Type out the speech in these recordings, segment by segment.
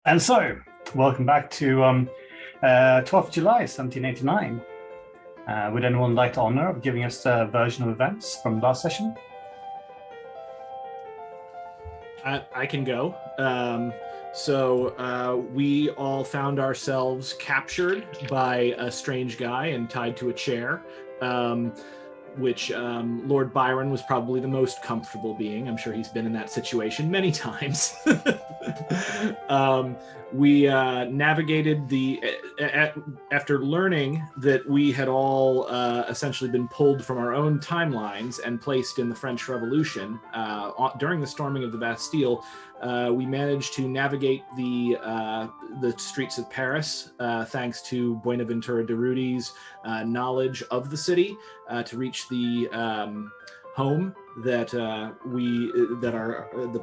And so, welcome back to 12th of July, 1789. Would anyone like to honor of giving us a version of events from last session? I can go. We all found ourselves captured by a strange guy and tied to a chair, which Lord Byron was probably the most comfortable being. I'm sure he's been in that situation many times. We navigated after learning that we had all essentially been pulled from our own timelines and placed in the French Revolution during the storming of the Bastille. We managed to navigate the streets of Paris thanks to Buenaventura Durruti's knowledge of the city to reach the home that the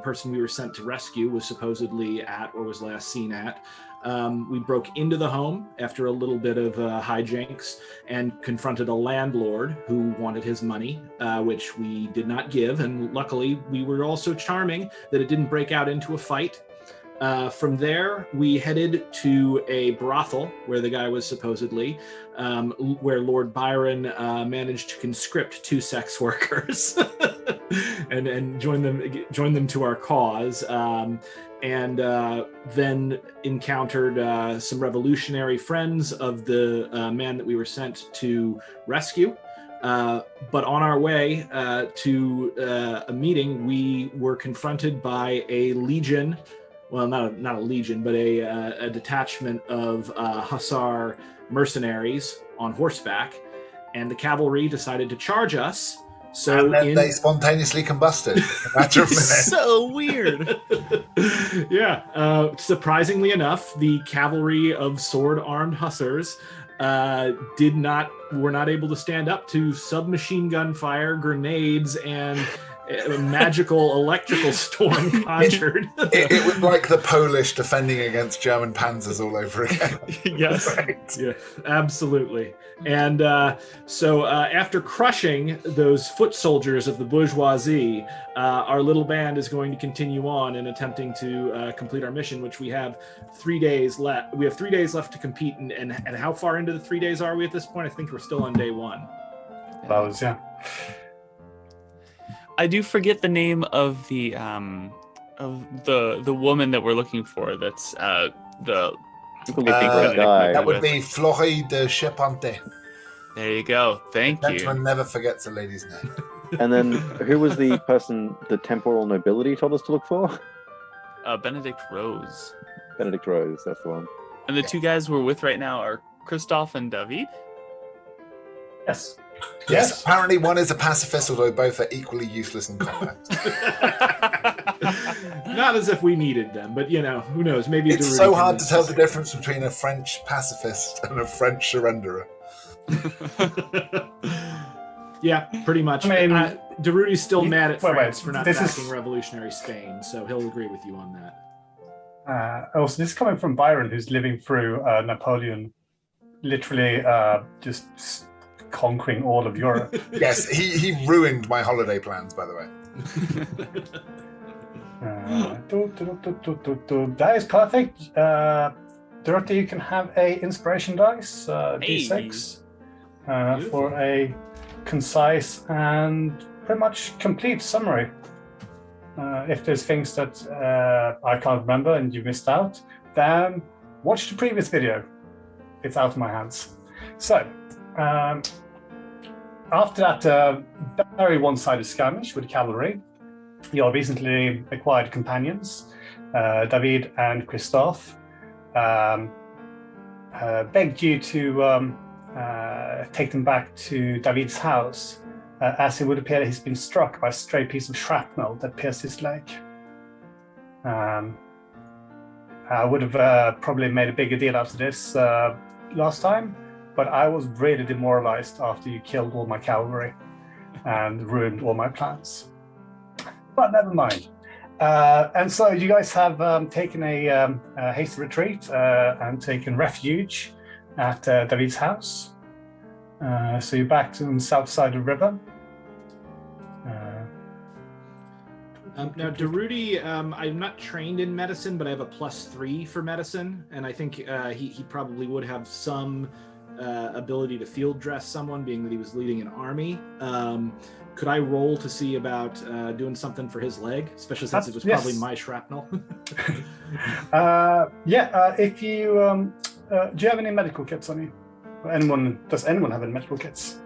person we were sent to rescue was supposedly at or was last seen at. We broke into the home after a little bit of hijinks and confronted a landlord who wanted his money, which we did not give. And luckily, we were all so charming that it didn't break out into a fight. From there, we headed to a brothel where the guy was supposedly, where Lord Byron managed to conscript 2 sex workers and join them to our cause. And then encountered some revolutionary friends of the man that we were sent to rescue. But on our way to a meeting, we were confronted by a legion. Well, not a legion, but a detachment of hussar mercenaries on horseback, and the cavalry decided to charge us. So and then they spontaneously combusted in a matter of minutes. So weird. Yeah. Surprisingly enough, the cavalry of sword-armed hussars were not able to stand up to submachine gun fire, grenades, and a magical electrical storm conjured. It was like the Polish defending against German panzers all over again. Yes, right. Yeah, absolutely. And so after crushing those foot soldiers of the bourgeoisie, our little band is going to continue on in attempting to complete our mission, which we have 3 days left. We have 3 days left to compete. And how far into the 3 days are we at this point? I think we're still on day 1. Yeah. I do forget the name of the woman that we're looking for. That's the that would be Florie de Charpente. There you go. Thank you. Gentleman never forgets a lady's name. And then who was the person the temporal nobility told us to look for? Benedict Rose. Benedict Rose, that's the one. And the 2 guys we're with right now are Christophe and David. Yes, apparently one is a pacifist, although both are equally useless in combat. Not as if we needed them, but who knows? Maybe it's so hard to tell the difference between a French pacifist and a French surrenderer. Yeah, pretty much. I mean, Durruti's still mad at France for not backing revolutionary Spain, so he'll agree with you on that. Also, this is coming from Byron, who's living through Napoleon, literally just conquering all of Europe. Yes, he ruined my holiday plans, by the way. That is perfect. Durruti, you can have a inspiration dice, D6, for a concise and pretty much complete summary. If there's things that I can't remember and you missed out, then watch the previous video. It's out of my hands. So, after that very one-sided skirmish with cavalry, your recently acquired companions, David and Christophe, begged you to take them back to David's house, as it would appear that he's been struck by a stray piece of shrapnel that pierced his leg. I would have probably made a bigger deal out of this last time, but I was really demoralized after you killed all my cavalry and ruined all my plans. But never mind. And so you guys have taken a hasty retreat and taken refuge at David's house. So you're back to the south side of the river. Now, Durruti, I'm not trained in medicine, but I have a +3 for medicine, and I think he probably would have some ability to field dress someone, being that he was leading an army. Could I roll to see about doing something for his leg, especially since it was probably my shrapnel? If you do you have any medical kits on you? Does anyone have any medical kits?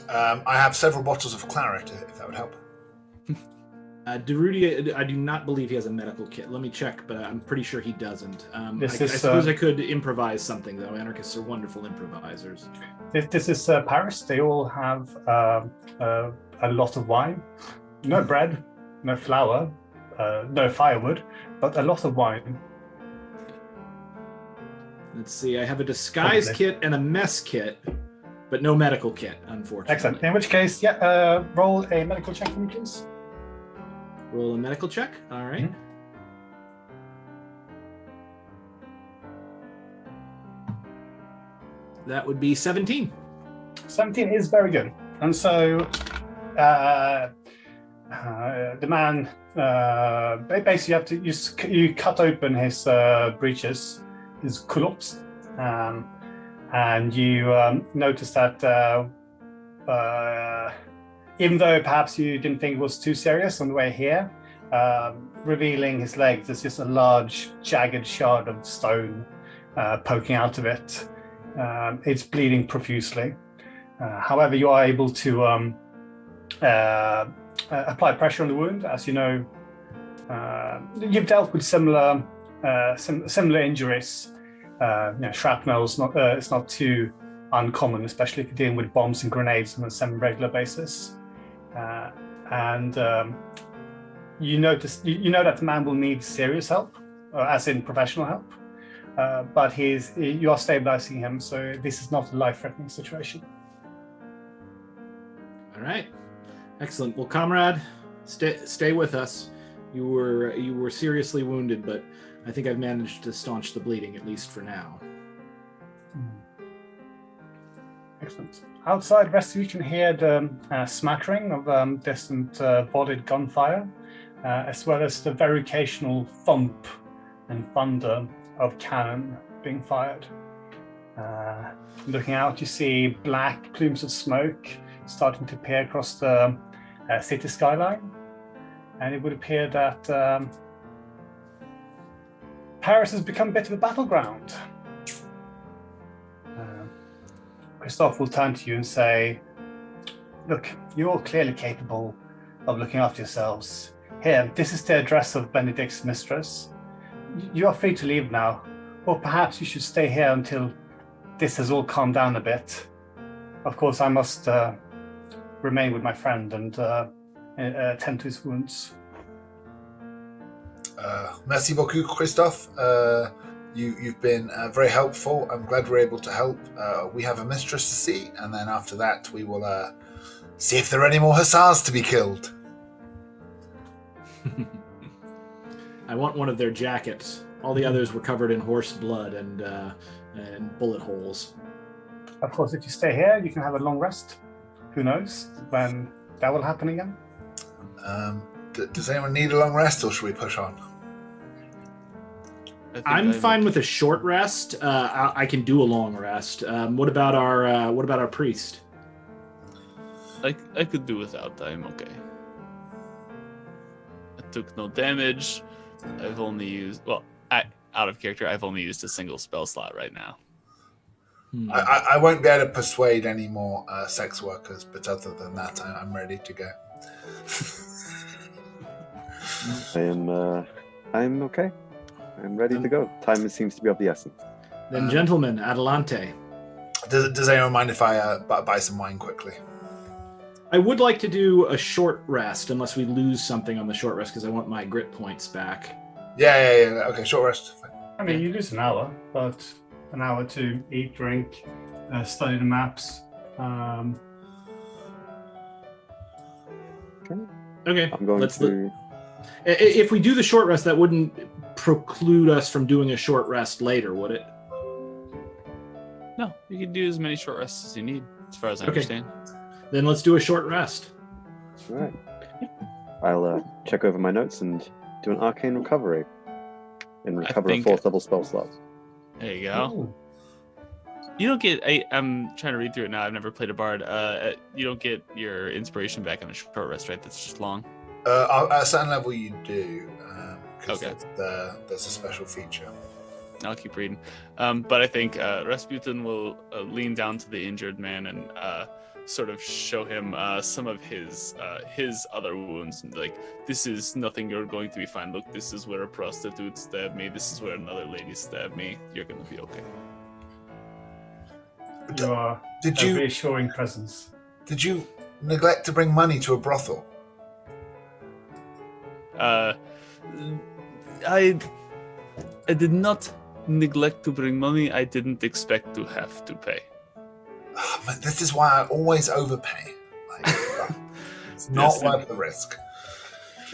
I have several bottles of claret, if that would help. Durruti, I do not believe he has a medical kit. Let me check, but I'm pretty sure he doesn't. I suppose I could improvise something, though. Anarchists are wonderful improvisers. This is Paris. They all have a lot of wine. No bread, no flour, no firewood, but a lot of wine. Let's see. I have a disguise kit and a mess kit, but no medical kit, unfortunately. Excellent. In which case, roll a medical check for me, please. Roll a medical check. All right. Mm-hmm. That would be 17. 17 is very good. And so the man, basically you cut open his breeches, his culottes, and you notice that even though perhaps you didn't think it was too serious on the way here, revealing his legs, there's just a large jagged shard of stone poking out of it. It's bleeding profusely. However, you are able to apply pressure on the wound. As you know, you've dealt with similar injuries. Shrapnel's it's not too uncommon, especially if you're dealing with bombs and grenades on a semi-regular basis. You know that the man will need serious help, as in professional help. But you are stabilizing him, so this is not a life-threatening situation. All right, excellent. Well, comrade, stay with us. You were seriously wounded, but I think I've managed to staunch the bleeding, at least for now. Excellent. Outside, rest of you can hear the smattering of distant volleyed gunfire, as well as the very occasional thump and thunder of cannon being fired. Looking out, you see black plumes of smoke starting to appear across the city skyline, and it would appear that Paris has become a bit of a battleground. Christophe will turn to you and say, "Look, you're clearly capable of looking after yourselves. Here, this is the address of Benedict's mistress. You are free to leave now, or perhaps you should stay here until this has all calmed down a bit. Of course, I must remain with my friend and attend to his wounds." Merci beaucoup, Christophe. You've been very helpful. I'm glad we're able to help. We have a mistress to see, and then after that we will see if there are any more hussars to be killed. I want one of their jackets. All the others were covered in horse blood and bullet holes. Of course, if you stay here, you can have a long rest. Who knows when that will happen again? Does anyone need a long rest, or should we push on? I'm fine with a short rest. I can do a long rest. What about our priest? I could do without. I'm okay. I took no damage. I've only used out of character. I've only used a single spell slot right now. I won't be able to persuade any more sex workers, but other than that, I'm ready to go. I'm okay. I'm ready to go. Time seems to be of the essence. Then, gentlemen, adelante. Does anyone mind if I buy some wine quickly? I would like to do a short rest, unless we lose something on the short rest, because I want my grit points back. Yeah. Okay, short rest. I mean, you lose an hour, but an hour to eat, drink, study the maps. Okay. I'm going to. If we do the short rest, that wouldn't preclude us from doing a short rest later, would it? No, you can do as many short rests as you need, as far as I understand. Then let's do a short rest. All right. I'll check over my notes and do an arcane recovery and recover a think- 4th level spell slot. There you go. Ooh. You don't get. I'm trying to read through it now. I've never played a bard. You don't get your inspiration back on a short rest, right? That's just long. At a certain level, you do. Because Okay. there's a special feature. I'll keep reading. But I think Rasputin will lean down to the injured man and sort of show him some of his other wounds. Like, this is nothing. You're going to be fine. Look, this is where a prostitute stabbed me. This is where another lady stabbed me. You're going to be okay. You are Did a you reassuring presence. did you neglect to bring money to a brothel? I did not neglect to bring money. I didn't expect to have to pay. But this is why I always overpay. Like, it's not Yes, worth the risk.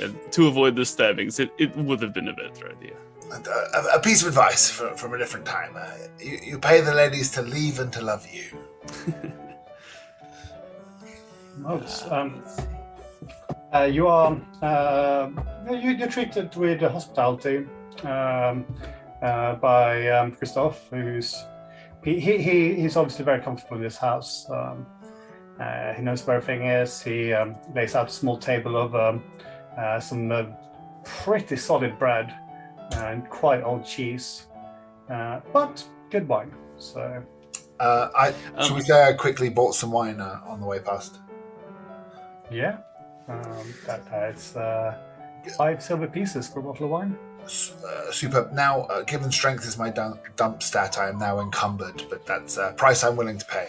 And to avoid the stabbings, it would have been a better idea. And, a piece of advice from a different time. You pay the ladies to leave and to love you. You are you're treated with hospitality by Christophe, who's he's obviously very comfortable in this house. He knows where everything is. He lays out a small table of some pretty solid bread and quite old cheese, but good wine. So, Should we say I quickly bought some wine on the way past? yeah, that's 5 silver pieces for a bottle of wine. Superb. Now, given strength is my dump stat, I am now encumbered, but that's a price I'm willing to pay.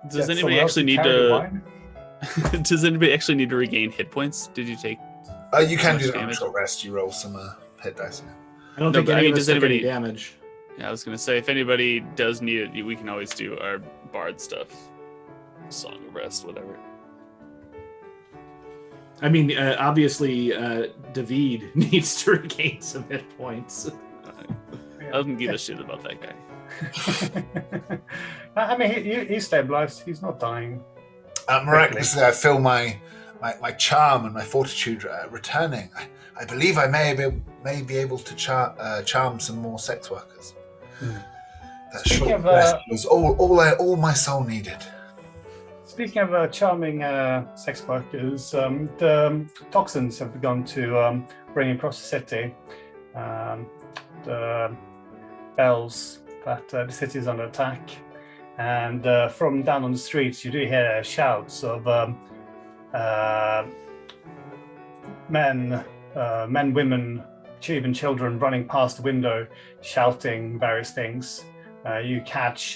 Does anybody actually need to? Does anybody actually need to regain hit points? Did you take? You can much do that on a damage? short rest. You roll some hit dice. Yeah. I don't No, think but I any mean, of us does took any anybody- damage. Yeah, I was gonna say if anybody does need it, we can always do our bard stuff, song of rest, whatever. I mean, obviously, David needs to regain some hit points. I don't give a shit about that guy. I mean, he's stabilized. He's not dying. Miraculously, I feel my charm and my fortitude returning. I believe I may be able to charm some more sex workers. That Speaking short of, rest was all my soul needed. Speaking of charming sex workers, the toxins have begun to bring across the city. The bells that the city is under attack, and from down on the streets, you do hear shouts of men, women, even children running past the window, shouting various things. You catch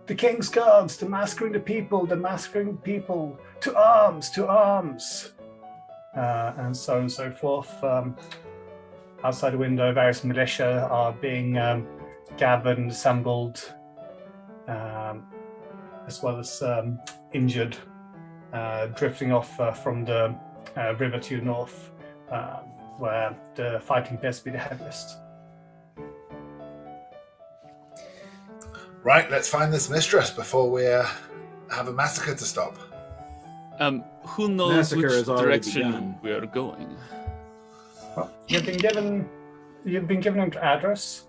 the king's guards, demasquering the people, to arms, and so on and so forth. Outside the window, various militia are being gathered and assembled, as well as injured, drifting off from the river to the north, where the fighting appears to be the heaviest. Right, let's find this mistress before we have a massacre to stop. Who knows Massacre which has already direction begun. we are going? Well, you've been given an address.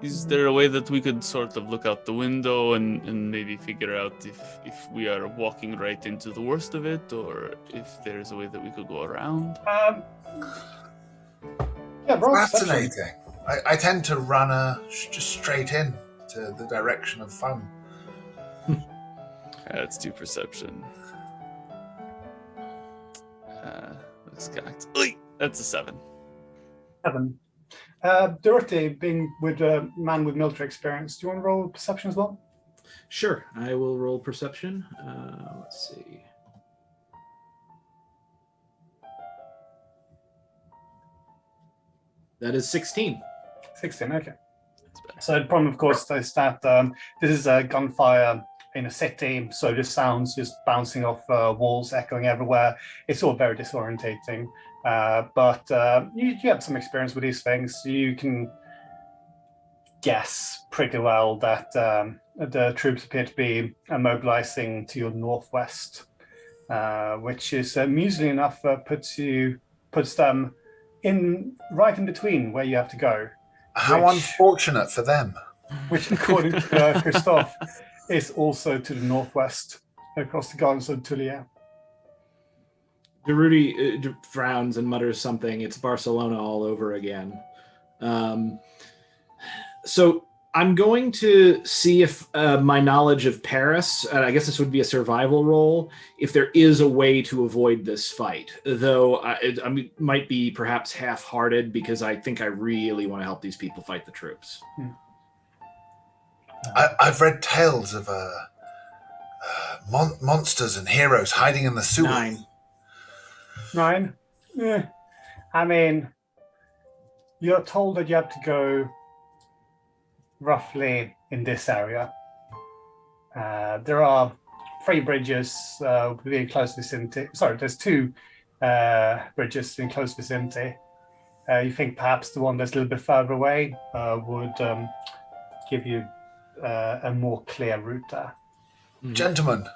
Is there a way that we could sort of look out the window and maybe figure out if we are walking right into the worst of it, or if there's a way that we could go around? Yeah, roll perception. Fascinating. I tend to run just straight in to the direction of fun. Let's do perception. Looks cocked. Oy! That's a 7. 7. Durruti, being with a man with military experience, do you want to roll perception as well? Sure, I will roll perception. Let's see. That is 16. 16, okay. So the problem, of course, is that this is a gunfire in a city, so the sounds just bouncing off walls, echoing everywhere. It's all very disorientating. But you have some experience with these things. You can guess pretty well that the troops appear to be mobilizing to your northwest, which is amusingly enough puts them right in between where you have to go. How unfortunate for them. Which, according to Christophe, is also to the northwest, across the gardens of Tulia. Durruti frowns and mutters something. It's Barcelona all over again. So I'm going to see if my knowledge of Paris, I guess this would be a survival roll, if there is a way to avoid this fight. Though I might be perhaps half-hearted because I think I really want to help these people fight the troops. I've read tales of monsters and heroes hiding in the sewer. 9? Yeah. I mean, you're told that you have to go roughly in this area. There are 3 bridges within close vicinity. Sorry, there's 2 bridges in close vicinity. You think perhaps the one that's a little bit further away would give you a more clear route there. Gentlemen,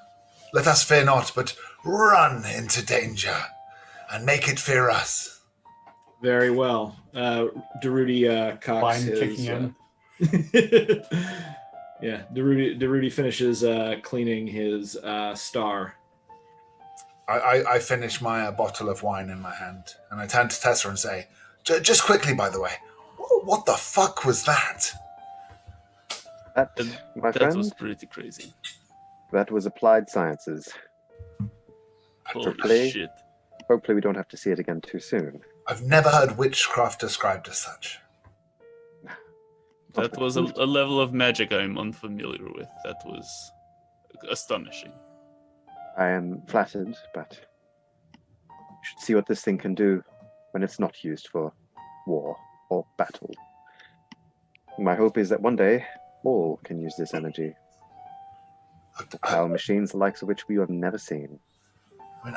let us fear not, but run into danger and make it fear us. Very well. Durruti cocks Wine his... kicking in. Yeah, Durruti finishes cleaning his star. I finish my bottle of wine in my hand, and I turn to Tessa and say, just quickly, by the way, what the fuck was that? That, my friend, was pretty crazy. that was applied sciences. Holy shit. Hopefully we don't have to see it again too soon. I've never heard witchcraft described as such. That was a level of magic I'm unfamiliar with. That was astonishing. I am flattered, but we should see what this thing can do when it's not used for war or battle. My hope is that one day all can use this energy. To power machines the likes of which we have never seen. I mean,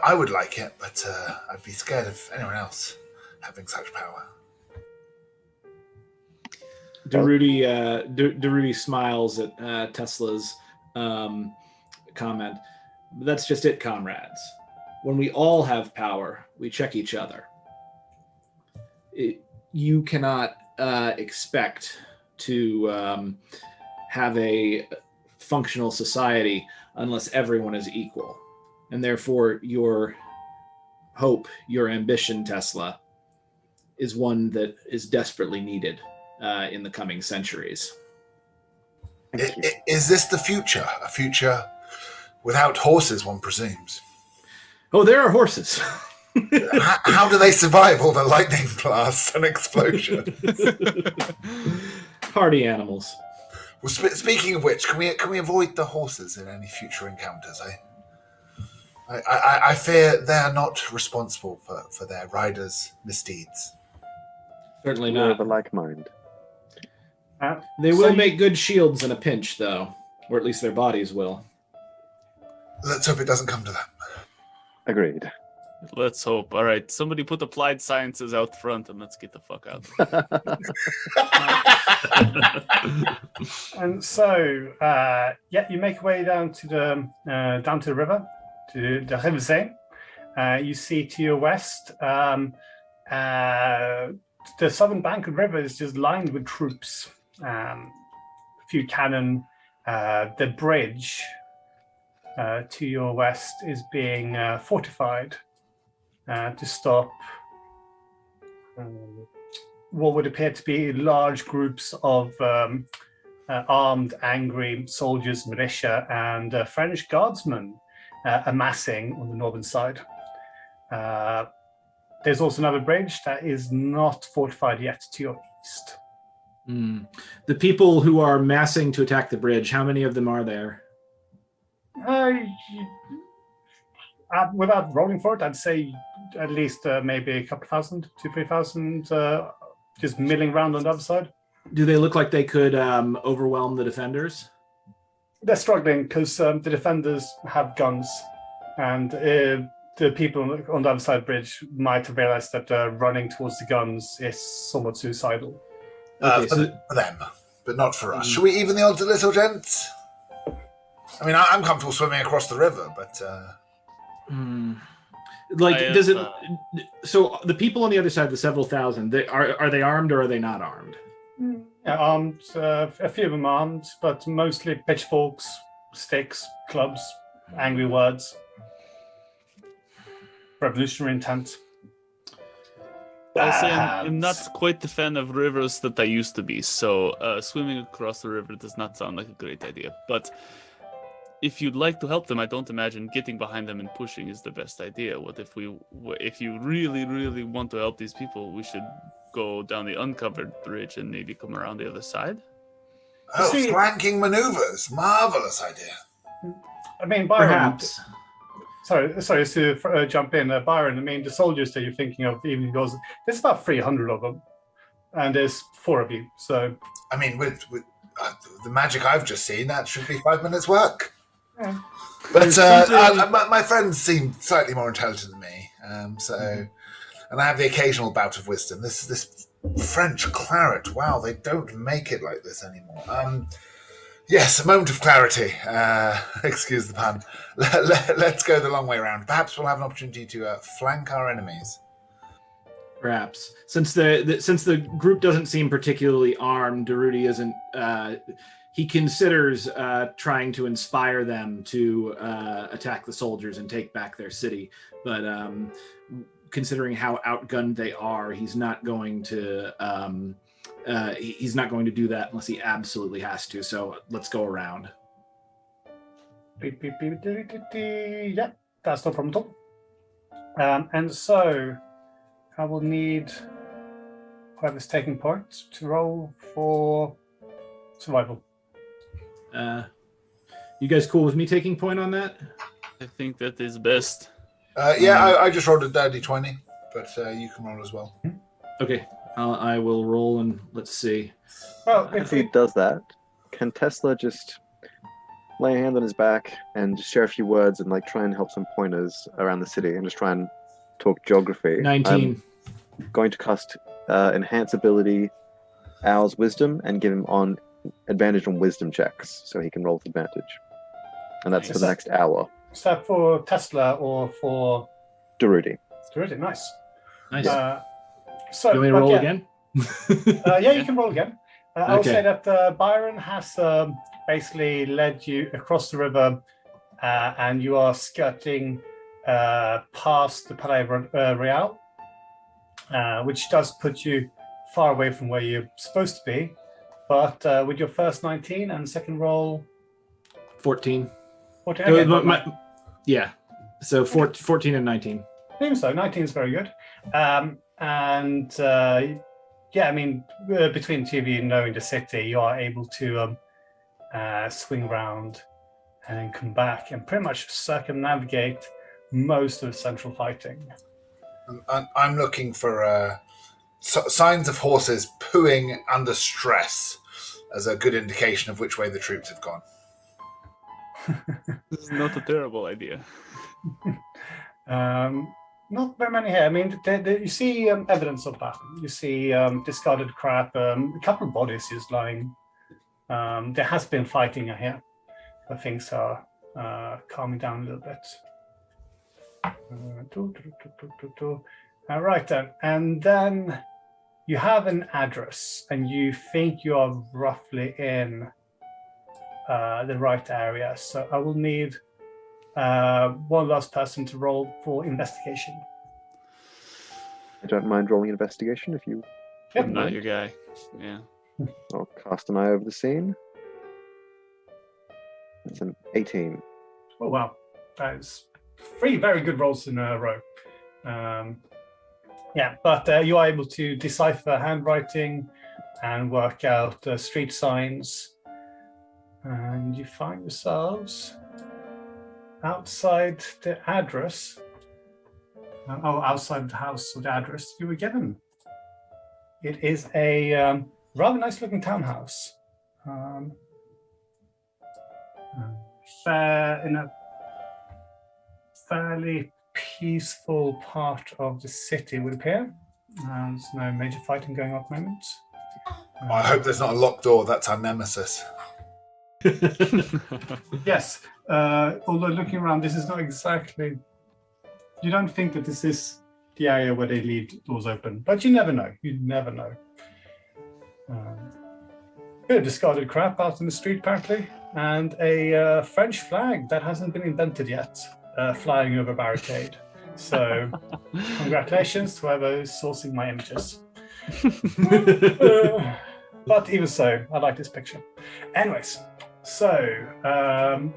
I would like it, but I'd be scared of anyone else having such power. Durruti smiles at Tesla's comment. That's just it, comrades. When we all have power, we check each other. You cannot expect to have a functional society unless everyone is equal. And therefore, your hope, your ambition, Tesla, is one that is desperately needed in the coming centuries. Is this the future? A future without horses, one presumes? Oh, there are horses. How do they survive all the lightning blasts and explosions? Hardy animals. Well, speaking of which, can we avoid the horses in any future encounters? I fear they are not responsible for their riders' misdeeds. Certainly We're not. of a like mind. They will make good shields in a pinch, though, or at least their bodies will. Let's hope it doesn't come to that. Agreed. Let's hope. All right, somebody put applied sciences out front and let's get the fuck out. And so, you make your way down to the river, to the Riversee. You see to your west, the southern bank of the river is just lined with troops. A few cannon. The bridge to your west is being fortified to stop what would appear to be large groups of armed, angry soldiers, militia, and French guardsmen amassing on the northern side. There's also another bridge that is not fortified yet to your east. The people who are massing to attack the bridge, how many of them are there? Without rolling for it, I'd say at least maybe a couple thousand, 2,000-3,000, just milling around on the other side. Do they look like they could overwhelm the defenders? They're struggling because the defenders have guns, and the people on the other side of the bridge might have realized that running towards the guns is somewhat suicidal. Okay, for them, but not for us. Should we even the odds a little, gents? I mean, I'm comfortable swimming across the river, but... does it... So the people on the other side, the several thousand, are they armed or are they not armed? Yeah, armed. A few of them armed, but mostly pitchforks, sticks, clubs, angry words. Revolutionary intent. I'll say I'm not quite the fan of rivers that I used to be, so swimming across the river does not sound like a great idea. But if you'd like to help them, I don't imagine getting behind them and pushing is the best idea. If you really, really want to help these people, we should go down the uncovered bridge and maybe come around the other side? Flanking maneuvers. Marvelous idea. I mean, Byron... Perhaps. Sorry to jump in. Byron, I mean, the soldiers that you're thinking of, even those, there's about 300 of them. And there's 4 of you, so... I mean, with the magic I've just seen, that should be 5 minutes' work. Yeah. But my friends seem slightly more intelligent than me, and I have the occasional bout of wisdom. This French claret, wow, they don't make it like this anymore. Yes, a moment of clarity. Excuse the pun. Let's go the long way around. Perhaps we'll have an opportunity to flank our enemies. Perhaps, since the group doesn't seem particularly armed, Durruti isn't. He considers trying to inspire them to attack the soldiers and take back their city, but considering how outgunned they are, he's not going to. He's not going to do that unless he absolutely has to. So let's go around. Yeah, that's no problem at all. And so I will need whoever's taking points to roll for survival. You guys cool with me taking point on that? I think that is best. I just rolled a dirty 20, but you can roll as well. Okay. I will roll and let's see. Well, if he does that, can Tesla just lay a hand on his back and just share a few words and try and help some pointers around the city and just try and talk geography? 19. I'm going to cast enhance ability, Owl's wisdom, and give him advantage on wisdom checks so he can roll with advantage. And that's for the next hour. Is that for Tesla or for Durruti? Durruti, nice. Nice. So, you want me to roll again? Yeah, you can roll again. I'll say that Byron has basically led you across the river, and you are skirting past the Palais Real, which does put you far away from where you're supposed to be. But with your first 19 and second roll... 14. 14, okay, yeah, so 14 and 19. I think so. 19 is very good. Yeah, I mean, between the two of you knowing the city, you are able to swing around and then come back and pretty much circumnavigate most of the central fighting. I'm looking for signs of horses pooing under stress as a good indication of which way the troops have gone. This is not a terrible idea. Not very many here. I mean, you see evidence of that. You see discarded crap, a couple of bodies is lying. There has been fighting here, but things are calming down a little bit. Right then, and then you have an address, and you think you are roughly in the right area. So I will need one last person to roll for investigation. I don't mind rolling investigation if you... Yep. I'm not your guy. Yeah. I'll cast an eye over the scene. That's an 18. Oh, wow. That is 3 very good rolls in a row. Yeah, but you are able to decipher handwriting and work out street signs. And you find yourselves outside the address. Outside the house of the address you were given. It is a rather nice looking townhouse. In a fairly peaceful part of the city, it would appear. There's no major fighting going on at the moment. I hope there's not a locked door. That's our nemesis. Yes. Although looking around, this is not exactly. You don't think that this is the area where they leave doors open, but you never know. You never know. Bit of discarded crap out in the street, apparently, and a French flag that hasn't been invented yet, flying over a barricade. So, congratulations to whoever is sourcing my images. But even so, I like this picture. Anyways, so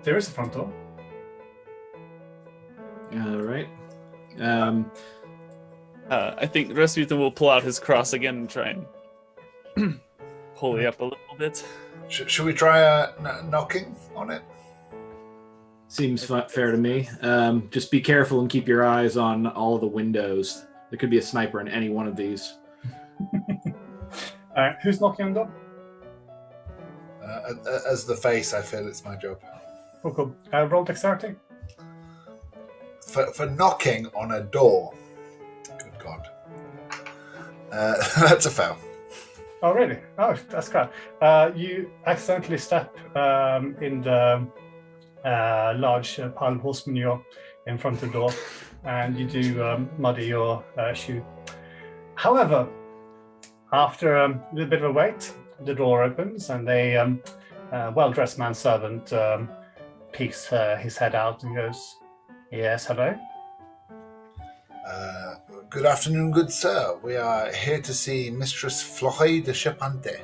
there is a front door. All right. I think Rasputin will pull out his cross again and try and pull it up a little bit. Should we try knocking on it? Seems fair to me. Just be careful and keep your eyes on all of the windows. There could be a sniper in any one of these. All right, who's knocking on the door? As the face, I feel it's my job. Oh, cool. Roll dexterity. For knocking on a door. Good God. That's a fail. Oh, really? Oh, that's great. You accidentally step in the large pile of horse manure in front of the door, and you do muddy your shoe. However, after a little bit of a wait, the door opens, and a well-dressed manservant peeks his head out and goes, "Yes, hello." Good afternoon, good sir. We are here to see Mistress Florie de Chapante.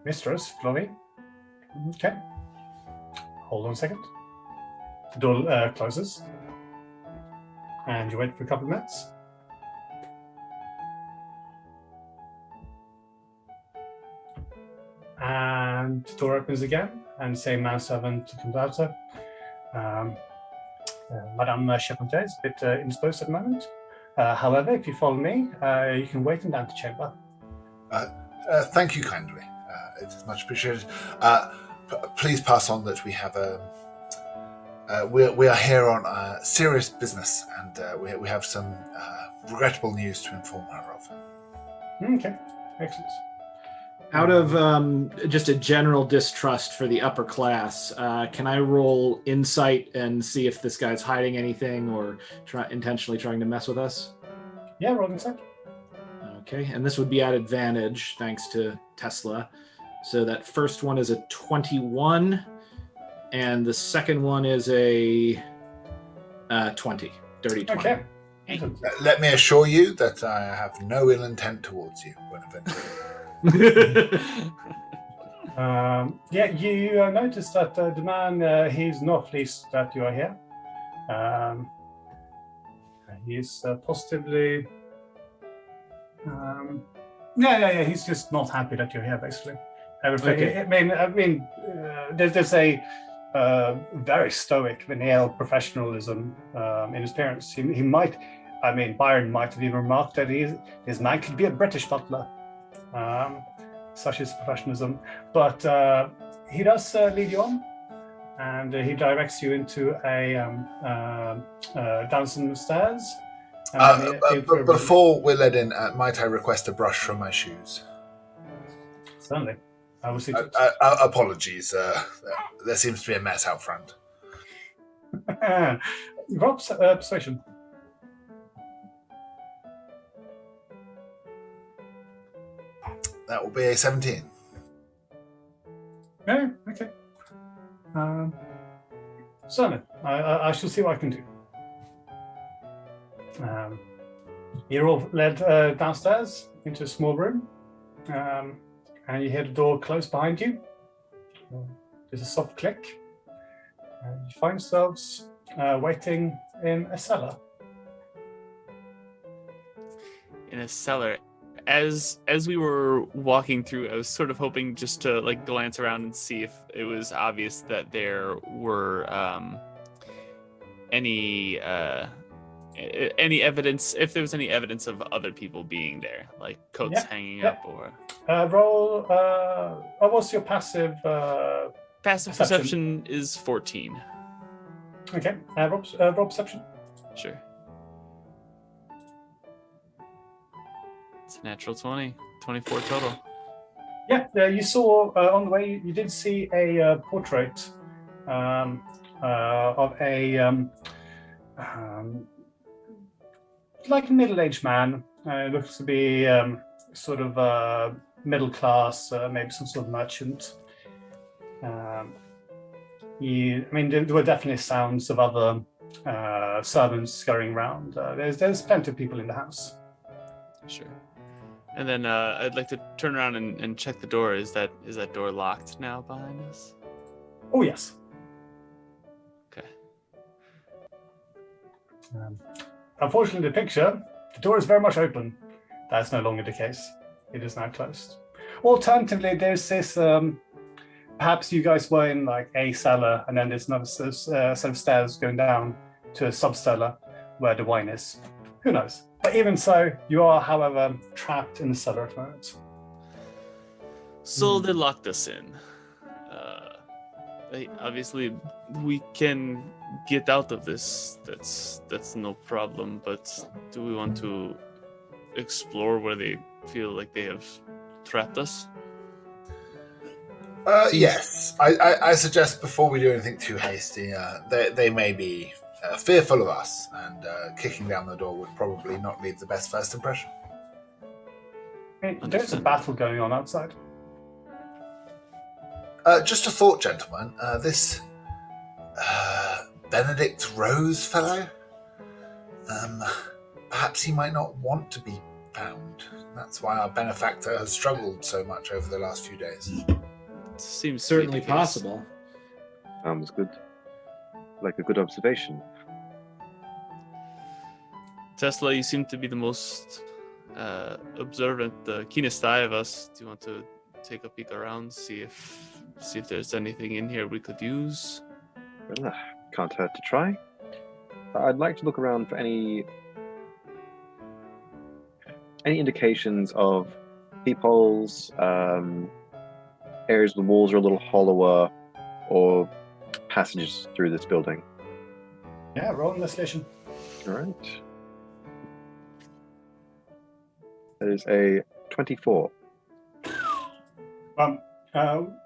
Mistress Florie? Okay. Hold on a second. The door closes, and you wait for a couple of minutes. And the door opens again, and the same manservant comes out. Madame Chapante is a bit indisposed at the moment. However, if you follow me, you can wait in the antechamber. Thank you kindly. It is much appreciated. Please pass on that we have we are here on serious business, and we have some regrettable news to inform her of. Okay, excellent. Out of just a general distrust for the upper class, can I roll insight and see if this guy's hiding anything or intentionally trying to mess with us? Yeah, roll insight. Okay, and this would be at advantage thanks to Tesla. So that first one is a 21, and the second one is a 20, dirty 20. Okay. Let me assure you that I have no ill intent towards you, Buenaventura. Yeah, you notice that the man, he's not pleased that you are here. He's positively... he's just not happy that you're here, basically. Everything. Okay. I mean, there's a very stoic, veneer professionalism in his appearance. He might, Byron might have even remarked that his man could be a British butler. Such is professionalism, but he does lead you on, and he directs you into a down some stairs. But before we're led in, might I request a brush from my shoes? Certainly, I will see. Apologies, there seems to be a mess out front. Rob, persuasion. That will be a 17. Yeah, okay. Certainly, I shall see what I can do. You're all led downstairs into a small room, and you hear the door close behind you. There's a soft click, and you find yourselves waiting in a cellar. In a cellar. As we were walking through, I was sort of hoping just to glance around and see if it was obvious that there were any evidence, if there was any evidence of other people being there, like coats hanging up or. Roll. What's your passive? Passive perception is 14. Okay. Roll perception. Sure. It's Natural 20. 24 total. Yeah, you saw on the way, you did see a portrait of a like a middle-aged man. Looks to be sort of middle class, maybe some sort of merchant. I mean, there were definitely sounds of other servants scurrying around. There's plenty of people in the house. Sure. And then I'd like to turn around and check the door. Is that door locked now behind us? Oh, yes. Okay. Unfortunately, the picture, the door is very much open. That's no longer the case. It is now closed. Alternatively, there's this, perhaps you guys were in like a cellar, and then there's another set of stairs going down to a sub-cellar where the wine is. Who knows? But even so, you are, however, trapped in the cellar at the moment. So they locked us in. Obviously, we can get out of this. That's no problem. But do we want to explore where they feel like they have trapped us? Yes. I suggest before we do anything too hasty, they may be fearful of us, and kicking down the door would probably not leave the best first impression. There's a battle going on outside. Just a thought, gentlemen. This Benedict Rose fellow, perhaps he might not want to be found. That's why our benefactor has struggled so much over the last few days. Seems certainly possible. Sounds good. Like a good observation. Tesla, you seem to be the most observant, the keenest eye of us. Do you want to take a peek around, see if there's anything in here we could use? Well, can't hurt to try. I'd like to look around for any indications of peepholes, areas where the walls are a little hollower, or passages through this building. Yeah, roll investigation. All right. That is a 24.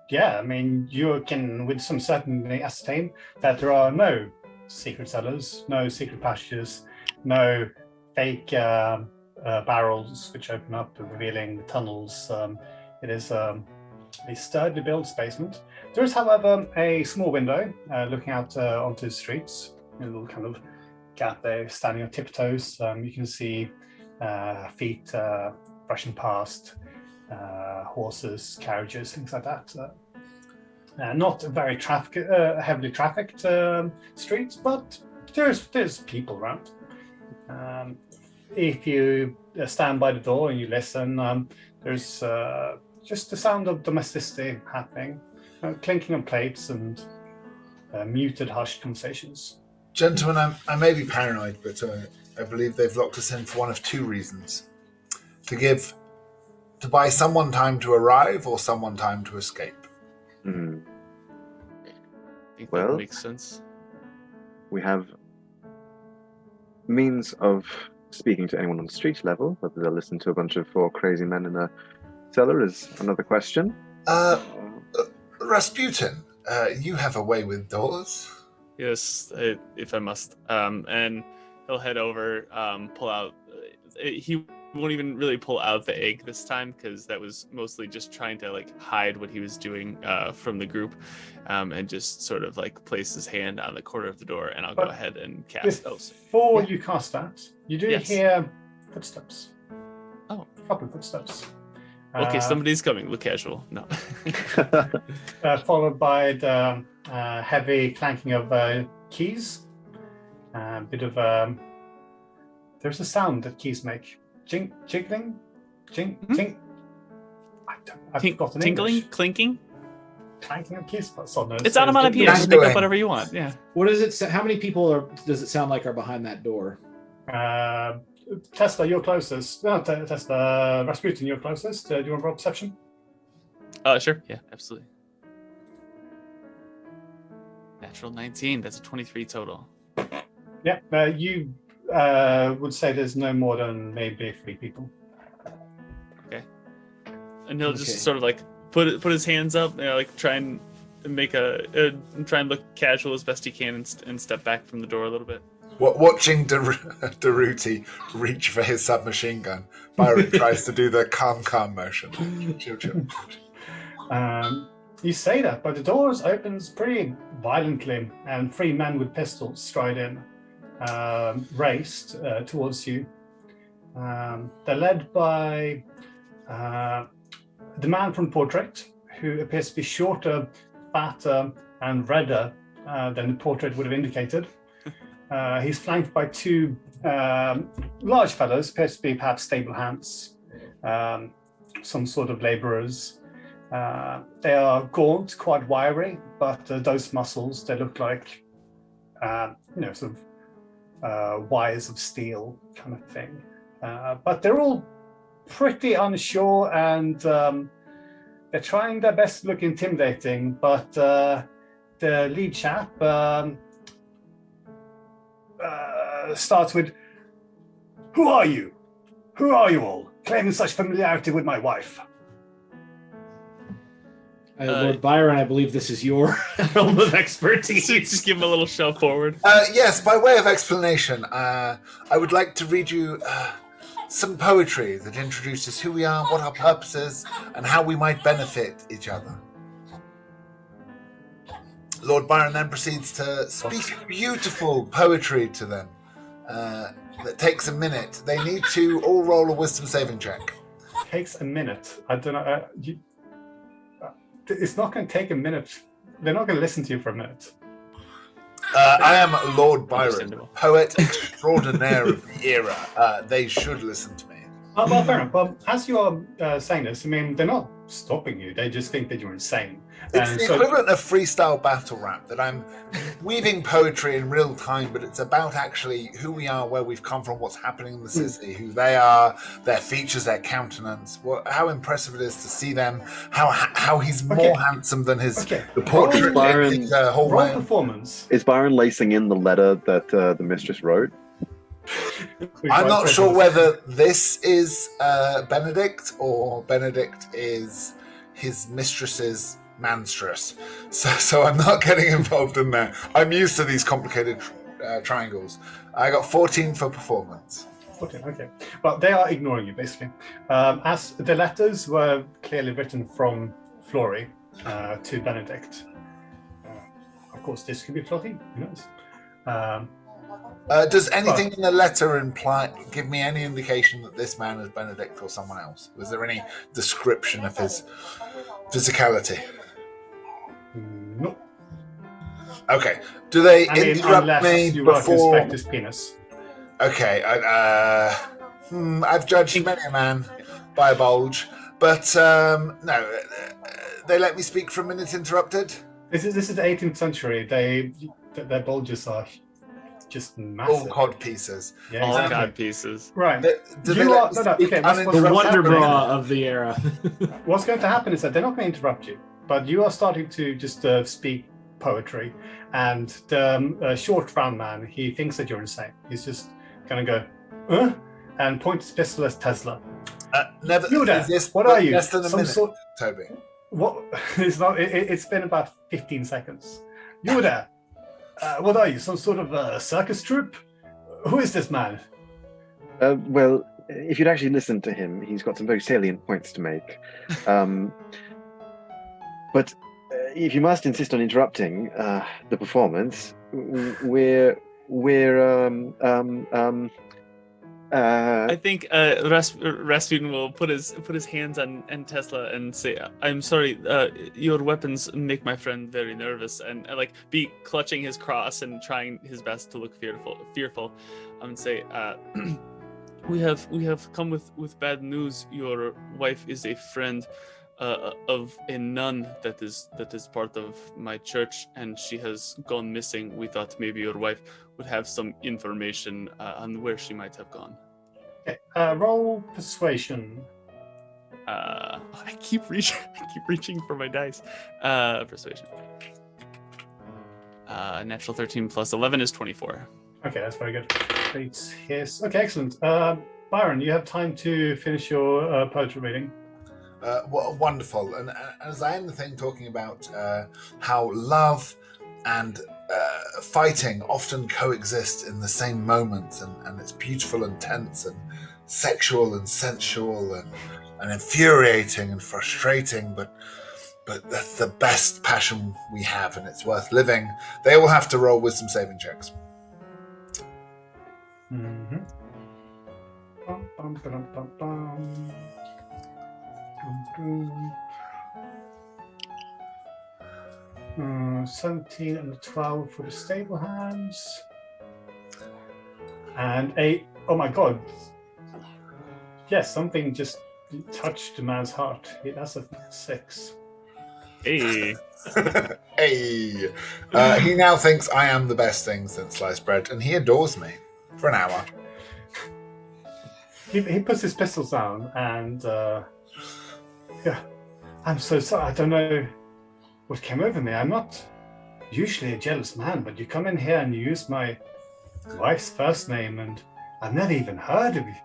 Yeah, I mean, you can with some certainty ascertain that there are no secret cellars, no secret passages, no fake barrels which open up, revealing tunnels. It is a sturdily built basement. There is, however, a small window looking out onto the streets, a little kind of gap there, standing on tiptoes. You can see feet brushing past, horses, carriages, things like that. Not a very heavily trafficked streets, but there's people around. If you stand by the door and you listen, there's just the sound of domesticity happening, clinking of plates and muted, hushed conversations. Gentlemen, I may be paranoid, but I believe they've locked us in for one of two reasons. To buy someone time to arrive or someone time to escape. Mm. I think Well, that makes sense. We have means of speaking to anyone on the street level. Whether they'll listen to a bunch of four crazy men in a cellar is another question. Rasputin, you have a way with doors. Yes, if I must. And he'll head over, pull out. He won't even really pull out the egg this time, because that was mostly just trying to like hide what he was doing from the group, and just sort of like place his hand on the corner of the door, and I'll go ahead and cast those. Before you cast that, you do Yes. hear footsteps. Oh. A couple of footsteps. Okay, somebody's coming. Look casual. No. Followed by the heavy clanking of keys. A bit of there's a sound that keys make. Jink, jiggling, jink, jink. I've forgotten Tinkling, English. clinking. Clanking of keys. But so It's onomatopoeia. Just make up whatever you want. Yeah. What does it? How many people does it sound like are behind that door? Tesla, you're closest. No, Tesla, Rasputin, you're closest. Do you want to roll perception? Sure. Yeah, absolutely. Natural 19. That's a 23 total. Yeah, you would say there's no more than maybe 3 people. and he'll just sort of like put his hands up, like try and make try and look casual as best he can, and step back from the door a little bit. Watching Durruti reach for his submachine gun, Byron tries to do the calm motion. Chill. You say that, but the doors opens pretty violently, and 3 men with pistols stride in, raced towards you. They're led by the man from portrait, who appears to be shorter, fatter, and redder than the portrait would have indicated. He's flanked by 2 large fellows, appears to be perhaps stable hands, some sort of laborers. They are gaunt, quite wiry, but those muscles, they look like, sort of wires of steel kind of thing. But they're all pretty unsure, and they're trying their best to look intimidating, but the lead chap starts with, "Who are you? Who are you all, claiming such familiarity with my wife?" Lord Byron, I believe this is your realm of expertise. Just give him a little shove forward. Yes, by way of explanation, I would like to read you some poetry that introduces who we are, what our purpose is, and how we might benefit each other. Lord Byron then proceeds to speak beautiful poetry to them. That takes a minute. They need to all roll a wisdom saving check. Takes a minute. I don't know. It's not going to take a minute. They're not going to listen to you for a minute. I am Lord Byron, poet extraordinaire of the era. They should listen to me. Well, fair enough. Well, as you are saying this, I mean, they're not stopping you. They just think that you're insane. It's the equivalent of freestyle battle rap, that I'm weaving poetry in real time, but it's about actually who we are, where we've come from, what's happening in the city, who they are, their features, their countenance, how impressive it is to see them, how he's more handsome than the portrait. Byron, roll performance. Is Byron lacing in the letter that the mistress wrote? I'm not sure whether this is Benedict or Benedict is his mistress's manstress. So I'm not getting involved in that. I'm used to these complicated triangles. I got 14 for performance. Okay. Well, they are ignoring you, basically. As the letters were clearly written from Flory to Benedict. Of course, this could be Flory, who knows? Does anything in the letter give me any indication that this man is Benedict or someone else? Was there any description of his physicality? No. Okay. Do they interrupt unless me you before? Inspect his penis. Okay. I've judged many a man by a bulge, but no. They let me speak for a minute uninterrupted. This is the 18th century. Their bulges are just massive. All cod pieces. Yeah, All exactly. cod pieces. Right. The wonder bra of the era. What's going to happen is that they're not going to interrupt you, but you are starting to just speak poetry, and the short round man, he thinks that you're insane. He's just going to go, and point his pistol at Tesla. Never. You there? What are you? Less than a minute, Toby. What? It's not. It's been about 15 seconds. You there? What are you? Some sort of circus troupe? Who is this man? Well, if you'd actually listen to him, he's got some very salient points to make. But if you must insist on interrupting the performance, I think Rasputin will put his hands on Tesla and say, "I'm sorry, your weapons make my friend very nervous," and like be clutching his cross and trying his best to look fearful, and say, "We have come with bad news. Your wife is a friend of a nun that is part of my church, and she has gone missing. We thought maybe your wife would have some information on where she might have gone." Okay, roll persuasion. I keep reaching for my dice. Persuasion. Natural 13 plus 11 is 24. Okay, that's very good. Yes. Okay, excellent. Byron, you have time to finish your poetry reading. Wonderful. And as I end the thing talking about how love and fighting often coexist in the same moment, and it's beautiful and tense and sexual and sensual and infuriating and frustrating, but that's the best passion we have, and it's worth living. They all have to roll wisdom saving checks. Mm-hmm. Bum, bum, ba-dum, bum, bum. Dum, dum. 17 and 12 for the stable hands. And oh my god. Yes, something just touched the man's heart. That's a 6. Hey. Hey. He now thinks I am the best thing since sliced bread, and he adores me for an hour. He puts his pistols down and yeah, I'm so sorry. I don't know what came over me. I'm not usually a jealous man, but you come in here and you use my wife's first name, and I've never even heard of you.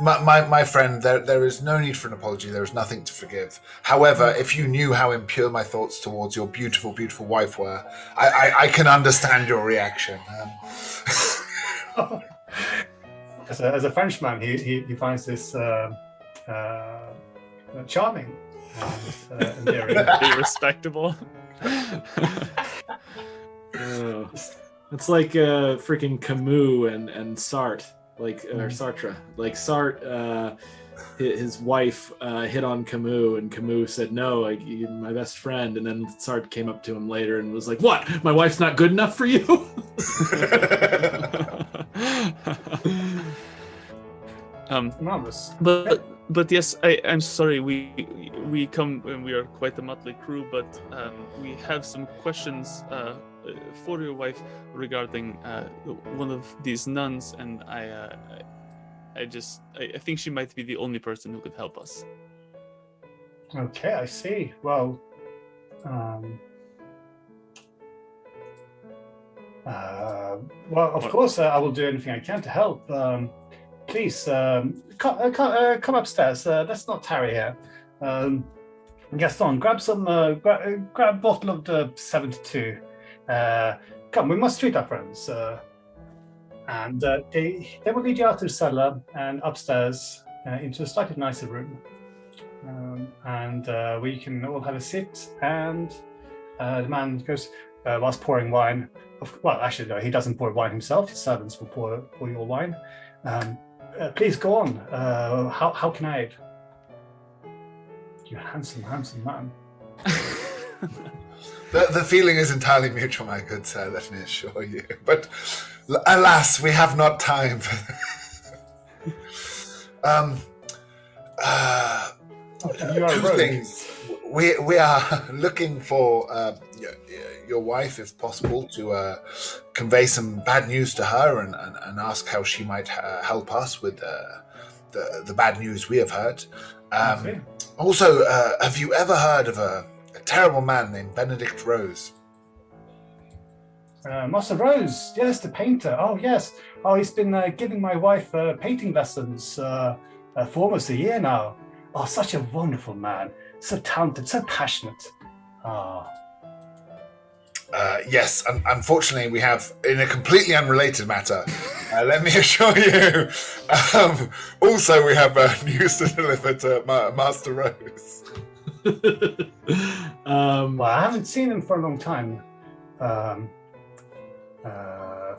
My friend, there is no need for an apology. There is nothing to forgive. However, if you knew how impure my thoughts towards your beautiful, beautiful wife were, I can understand your reaction. As a Frenchman, he finds this charming and endearing. Be respectable. It's like freaking Camus and Sartre. Like or Sartre, like Sartre, his wife hit on Camus, and Camus said, "No, you're my best friend." And then Sartre came up to him later and was like, "What? My wife's not good enough for you?" Marvelous. But yes, I'm sorry. We come and we are quite a motley crew, but we have some questions for your wife regarding one of these nuns, and I think she might be the only person who could help us. Okay, I see. Well, of course, I will do anything I can to help. Please, come upstairs. Let's not tarry here. Gaston, grab a bottle of the 72. Come, we must treat our friends. And they will lead you out to the cellar and upstairs into a slightly nicer room. And where you can all have a sit. And the man goes, whilst pouring wine. Well, actually, no, he doesn't pour wine himself. His servants will pour your wine. Please go on. How can I aid? You handsome man. The feeling is entirely mutual, my good sir, let me assure you. But alas, we have not time for you are two things. We are looking for your wife, if possible, to convey some bad news to her and ask how she might help us with the bad news we have heard. Also, have you ever heard of a terrible man named Benedict Rose? Master Rose, yes, the painter. Oh, yes. Oh, he's been giving my wife painting lessons for almost a year now. Oh, such a wonderful man. So talented, so passionate. Yes, unfortunately, we have, in a completely unrelated matter, let me assure you, also we have news to deliver to Master Rose. Well, I haven't seen him for a long time.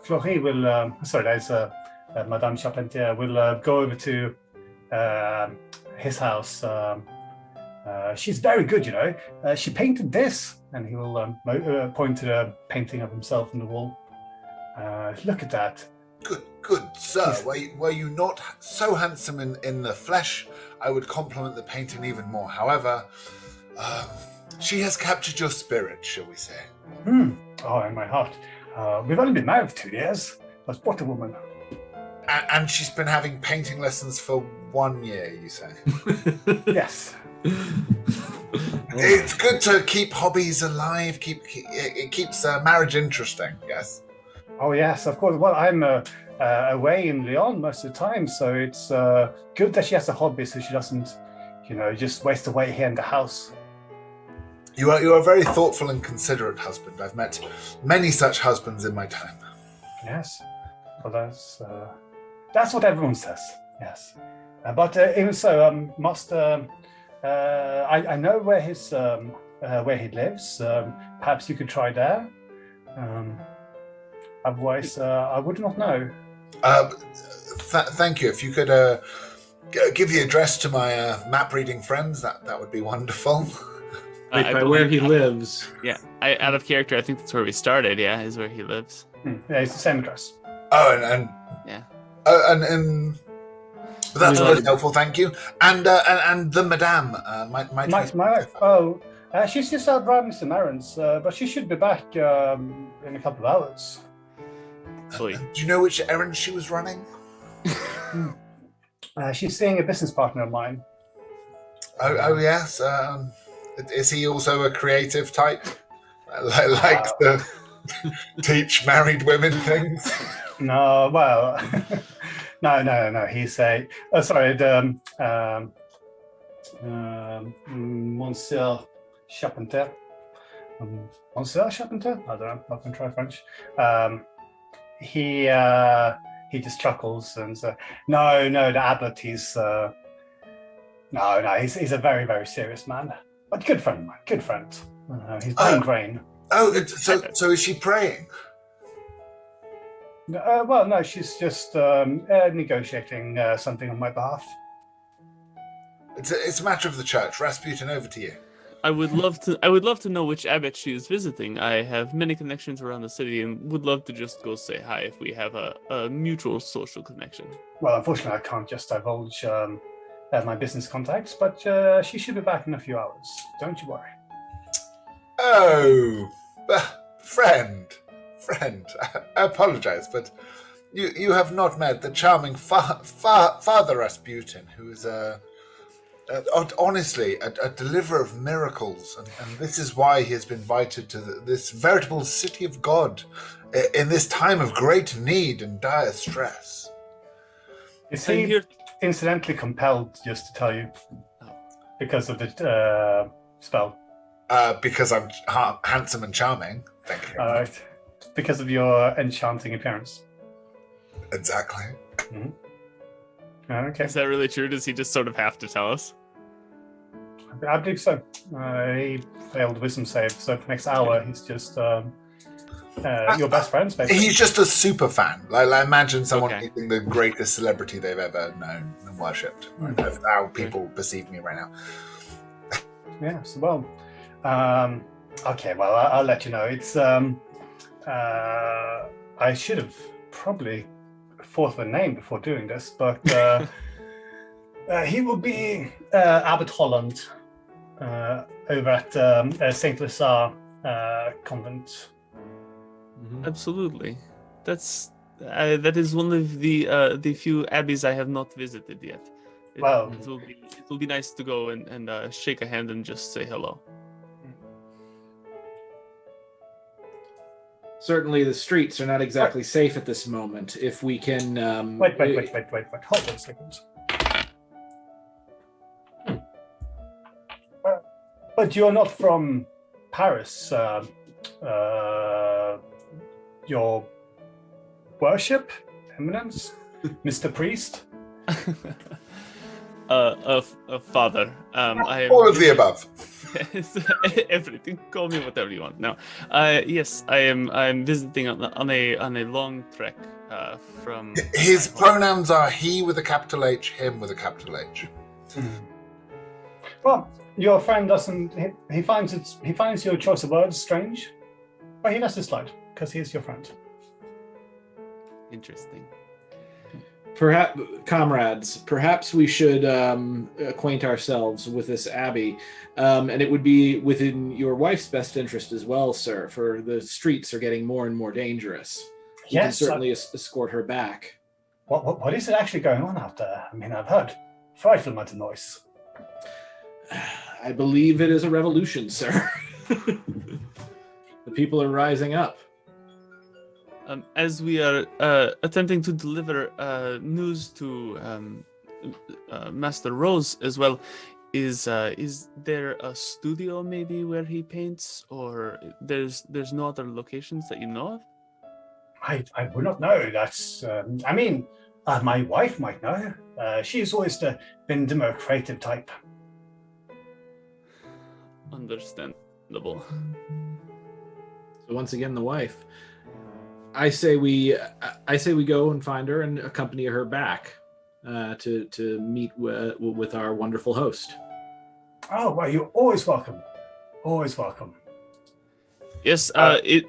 Fleury will, there's Madame Charpentier, will go over to his house. She's very good, you know. She painted this, and he will point to a painting of himself on the wall. Look at that. Good sir. Were you not so handsome in the flesh, I would compliment the painting even more. However, she has captured your spirit, shall we say? Oh, in my heart. We've only been married for 2 years, but what a woman. And she's been having painting lessons for 1 year, you say? Yes. It's good to keep hobbies alive. It keeps marriage interesting. Yes. Oh yes, of course. Well, I'm away in Lyon most of the time, so it's good that she has a hobby, so she doesn't, just waste away here in the house. You are a very thoughtful and considerate husband. I've met many such husbands in my time. Yes. Well, that's what everyone says. Yes. But even so, Master, I know where he lives. Perhaps you could try there. Otherwise, I would not know. Thank you. If you could give the address to my map reading friends, that would be wonderful. By where he lives. Yeah, out of character, I think that's where we started. Yeah, is where he lives. Yeah, it's the same address. Oh, and yeah, and that's really helpful. Thank you. And the madame, my wife. Oh, she's just out driving some errands, but she should be back in a couple of hours. Do you know which errand she was running? She's seeing a business partner of mine. Oh yes. Is he also a creative type? Like the teach married women things? No, well, no. He's Monsieur Charpentier. Monsieur Charpentier? I don't know. I can try French. He just chuckles and says, "No, the abbot. He's he's a very, very serious man, but good friend of mine. Good friend. He's playing grain." Oh, so is she praying? Well, no, she's just negotiating something on my behalf. It's a matter of the church. Rasputin, over to you. I would love to know which abbot she is visiting. I have many connections around the city and would love to just go say hi if we have a mutual social connection. Well, unfortunately, I can't just divulge my business contacts, but she should be back in a few hours. Don't you worry. Oh, friend, I apologize, but you have not met the charming Father Rasputin, who is honestly a deliverer of miracles, and this is why he has been invited to this veritable city of God in this time of great need and dire stress. Is he incidentally compelled just to tell you because of the spell? Because I'm handsome and charming. Thank you. All right. Because of your enchanting appearance. Exactly. Mm-hmm. Okay. Is that really true? Does he just sort of have to tell us? I believe so. He failed wisdom save, so for the next hour he's just your best friends, basically. He's just a super fan. Like imagine someone meeting the greatest celebrity they've ever known and worshipped. Right? That's how people perceive me right now. Yes. Well. Okay. Well, I'll let you know. It's. I should have probably thought of a name before doing this, but he will be Abbot Holland over at Saint Lazare Convent. Mm-hmm. Absolutely, that is one of the few abbeys I have not visited yet. It will be nice to go and shake a hand and just say hello. Certainly, the streets are not exactly safe at this moment. If we can... Wait. Hold on a second. But you're not from Paris, your worship, Eminence, Mr. Priest? Father. I am all of the above. Everything. Call me whatever you want. No. Yes, I'm visiting on a long trek from. His pronouns are he with a capital H, him with a capital H. Well, your friend doesn't. He finds your choice of words strange, but he lets it slide because he's your friend. Interesting. Perhaps we should acquaint ourselves with this abbey, and it would be within your wife's best interest as well, sir, for the streets are getting more and more dangerous. You can certainly escort her back. What is it actually going on out there? I mean, I've heard frightful amount of noise. I believe it is a revolution, sir. The people are rising up. As we are attempting to deliver news to Master Rose as well, is there a studio maybe where he paints, or there's no other locations that you know of? I would not know. That's, I mean, my wife might know. She's always been the more creative type. Understandable. So once again, the wife. I say we go and find her and accompany her back to meet with our wonderful host. Oh, well, you're always welcome. Always welcome. Yes,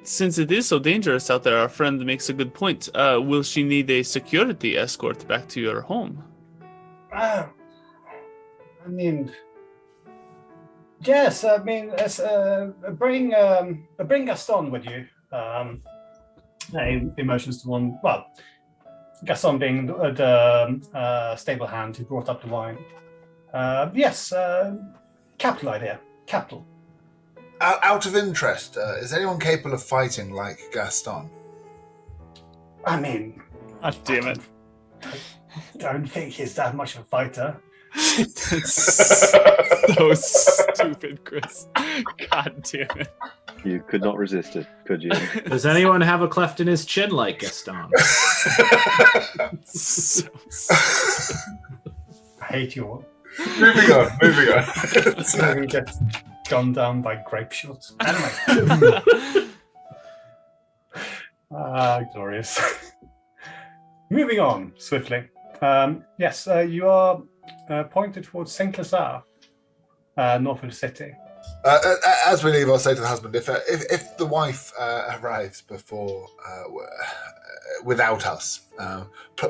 since it is so dangerous out there, our friend makes a good point. Will she need a security escort back to your home? I mean, yes. I mean, bring Gaston with you. He motions to one. Well, Gaston being the stable hand who brought up the wine. Yes, capital idea. Capital. Out of interest, is anyone capable of fighting like Gaston? I mean, God damn it. I don't think he's that much of a fighter. That's so stupid, Chris. God damn it. You could not resist it, could you? Does anyone have a cleft in his chin like Gaston? So I hate you all. Moving on. So we get gunned down by grape shots. Anyway. Glorious. Moving on swiftly. Yes, you are pointed towards Saint-Lazare, north of the city. As we leave, I'll say to the husband, if the wife arrives before without us,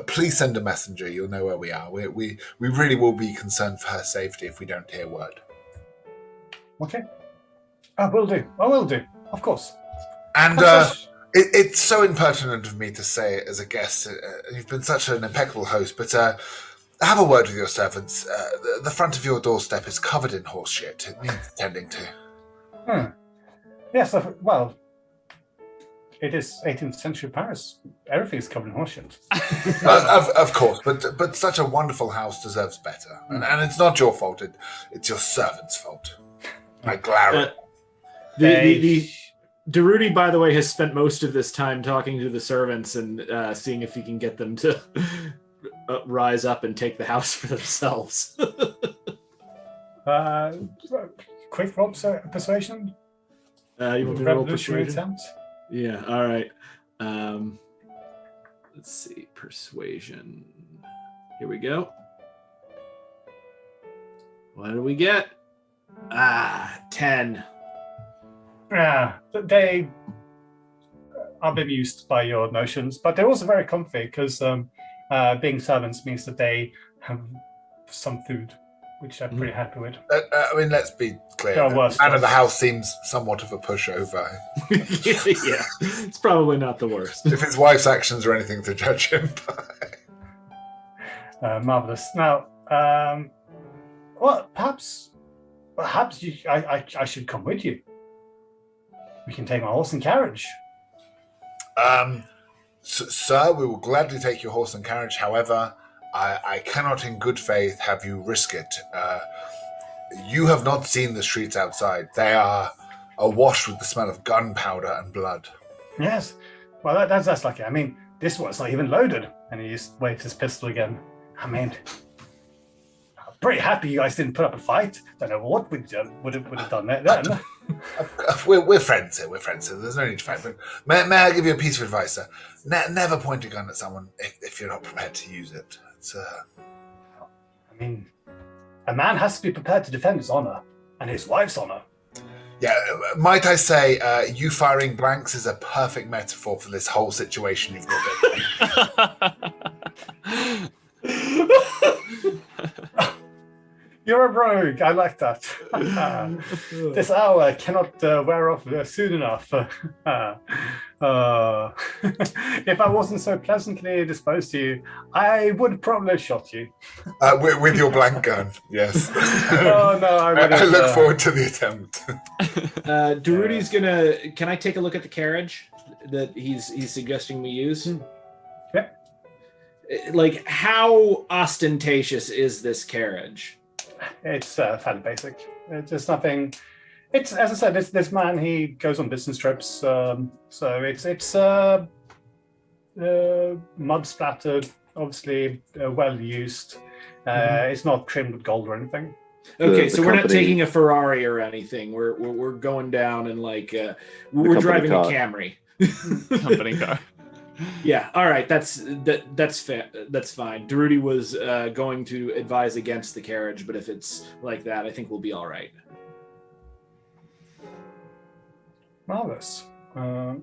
please send a messenger. You'll know where we are. We really will be concerned for her safety if we don't hear word. Okay. I will do. Of course. And it's so impertinent of me to say it as a guest. You've been such an impeccable host, but have a word with your servants. The front of your doorstep is covered in horse shit. It needs tending to. Yes, well, it is 18th century Paris. Everything's covered in horse shit. Of course, but such a wonderful house deserves better. And it's not your fault. It's your servants' fault. I glare it. The Durruti, by the way, has spent most of this time talking to the servants and seeing if he can get them to rise up and take the house for themselves. Quick roll persuasion. You want me to roll persuasion? Attempt? Yeah. All right. Let's see. Persuasion. Here we go. What do we get? 10. Yeah, they are bemused by your notions, but they're also very comfy because being servants means that they have some food, which they're pretty happy with. I mean, let's be clear. There are worse Man of the stuff. house seems somewhat of a pushover. Yeah, it's probably not the worst. If his wife's actions are anything to judge him by. Marvelous. Now, well, perhaps I should come with you. We can take my horse and carriage. Sir, we will gladly take your horse and carriage. However, I cannot in good faith have you risk it. You have not seen the streets outside. They are awash with the smell of gunpowder and blood. Yes. Well, that's lucky. I mean, this one's not even loaded. And he just waves his pistol again. I mean, I'm pretty happy you guys didn't put up a fight. Don't know what we would have done then. We're friends here. We're friends here. There's no need to fight. But may I give you a piece of advice, sir? Never point a gun at someone if you're not prepared to use it. I mean, a man has to be prepared to defend his honor and his wife's honor. Yeah, might I say, you firing blanks is a perfect metaphor for this whole situation you've got. You're a rogue. I like that. This hour cannot wear off soon enough. If I wasn't so pleasantly disposed to you, I would probably have shot you. With your blank gun, yes. Oh, no, I wouldn't. I look forward to the attempt. Durruti's gonna. Can I take a look at the carriage that he's suggesting we use? Yeah. Like, how ostentatious is this carriage? It's fairly basic. It's nothing. It's, as I said, this man, he goes on business trips, so it's mud splattered, obviously well used. It's not trimmed with gold or anything. Okay, The so we're not company- taking a Ferrari or anything. We're going down and like we're driving car. a Camry. Company car. Yeah, all right, that's fair. That's fine. Durruti was going to advise against the carriage, but if it's like that, I think we'll be all right. Marvelous. I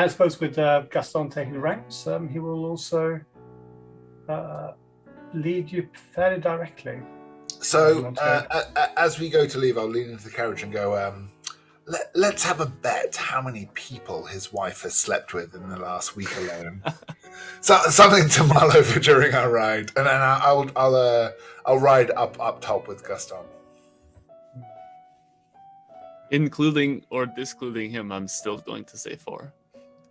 suppose with Gaston taking the reins, he will also lead you fairly directly. So as we go to leave, I'll lean into the carriage and go, let's have a bet how many people his wife has slept with in the last week alone. So something to mull over during our ride, and then I'll ride up top with Gaston. Including or discluding him, I'm still going to say 4.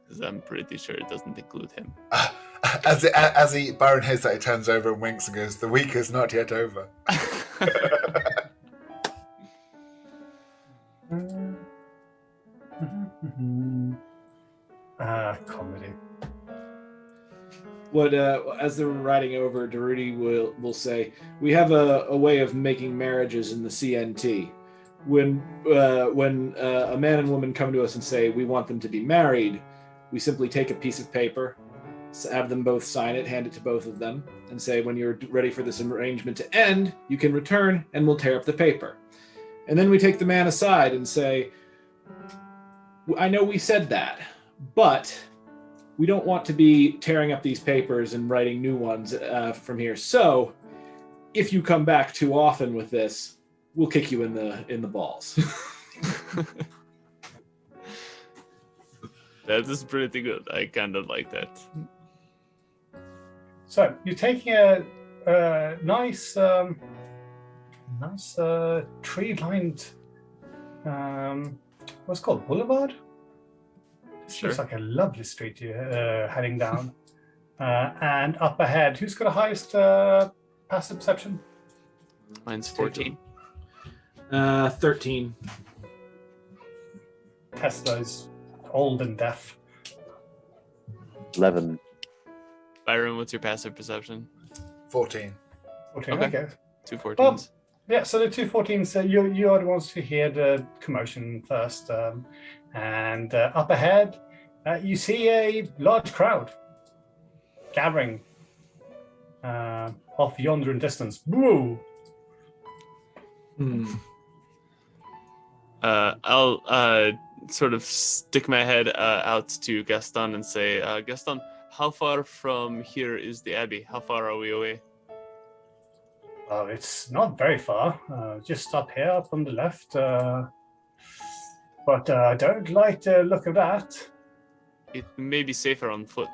Because I'm pretty sure it doesn't include him. As Byron hears that, he turns over and winks and goes, "The week is not yet over." Comedy. What as they're riding over, Durruti will say, "We have a way of making marriages in the CNT. When a man and woman come to us and say we want them to be married, we simply take a piece of paper, have them both sign it, hand it to both of them, and say, when you're ready for this arrangement to end, you can return and we'll tear up the paper. And then we take the man aside and say, I know we said that, but we don't want to be tearing up these papers and writing new ones from here. So if you come back too often with this, we'll kick you in the balls." That is pretty good. I kind of like that. So you're taking a nice tree-lined, what's it called, boulevard? This Sure. looks like a lovely street you're heading down. And up ahead, who's got the highest passive perception? Mine's 14. 13. Tesla's old and deaf. 11. Byron, what's your passive perception? 14. 14, Okay. okay. 2 14s. Well, yeah, so the 2 14s, you are the ones who hear the commotion first. And up ahead, you see a large crowd gathering off yonder in distance. Woo! I'll sort of stick my head out to Gaston and say, Gaston, how far from here is the Abbey? How far are we away? Well, it's not very far, just up here, up on the left. But I don't like the look of that. It may be safer on foot.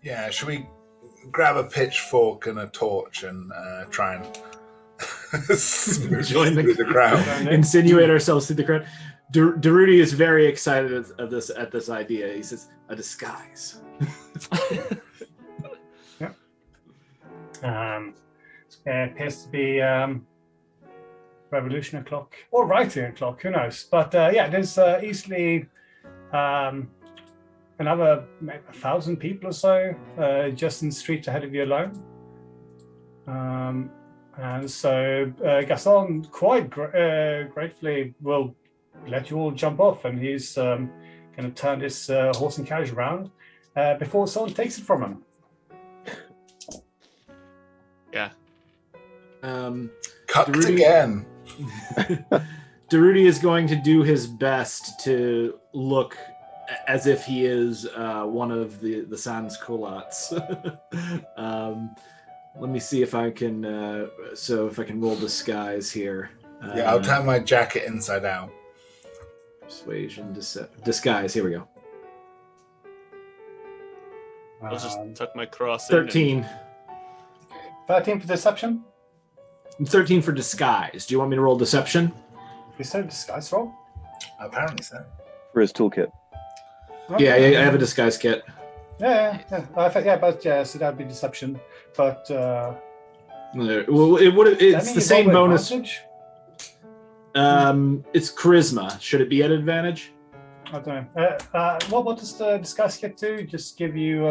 Yeah, should we grab a pitchfork and a torch and try and Join the crowd? Insinuate ourselves through the crowd. Durruti is very excited at this idea. He says, "A disguise." Yeah. It appears to be revolution o'clock or writing o'clock. Who knows? But yeah, there's easily another 1,000 people or so just in the street ahead of you alone. And so Gaston quite gratefully will let you all jump off, and he's going to turn this horse and carriage around before someone takes it from him. Yeah. Cucked again. Durruti is going to do his best to look as if he is one of the Sans Culottes. Let me see if I can. If I can roll disguise here. Yeah, I'll turn my jacket inside out. Persuasion, disguise. Here we go. I'll just tuck my cross 13. in. 13 for deception? 13 for disguise. Do you want me to roll deception? You said disguise roll? Apparently so. For his toolkit. Yeah, I have a disguise kit. Yeah. So that'd be deception. But Well, it's the same bonus. Advantage? It's charisma. Should it be at advantage? I don't know. What does the disguise kit do? Just give you.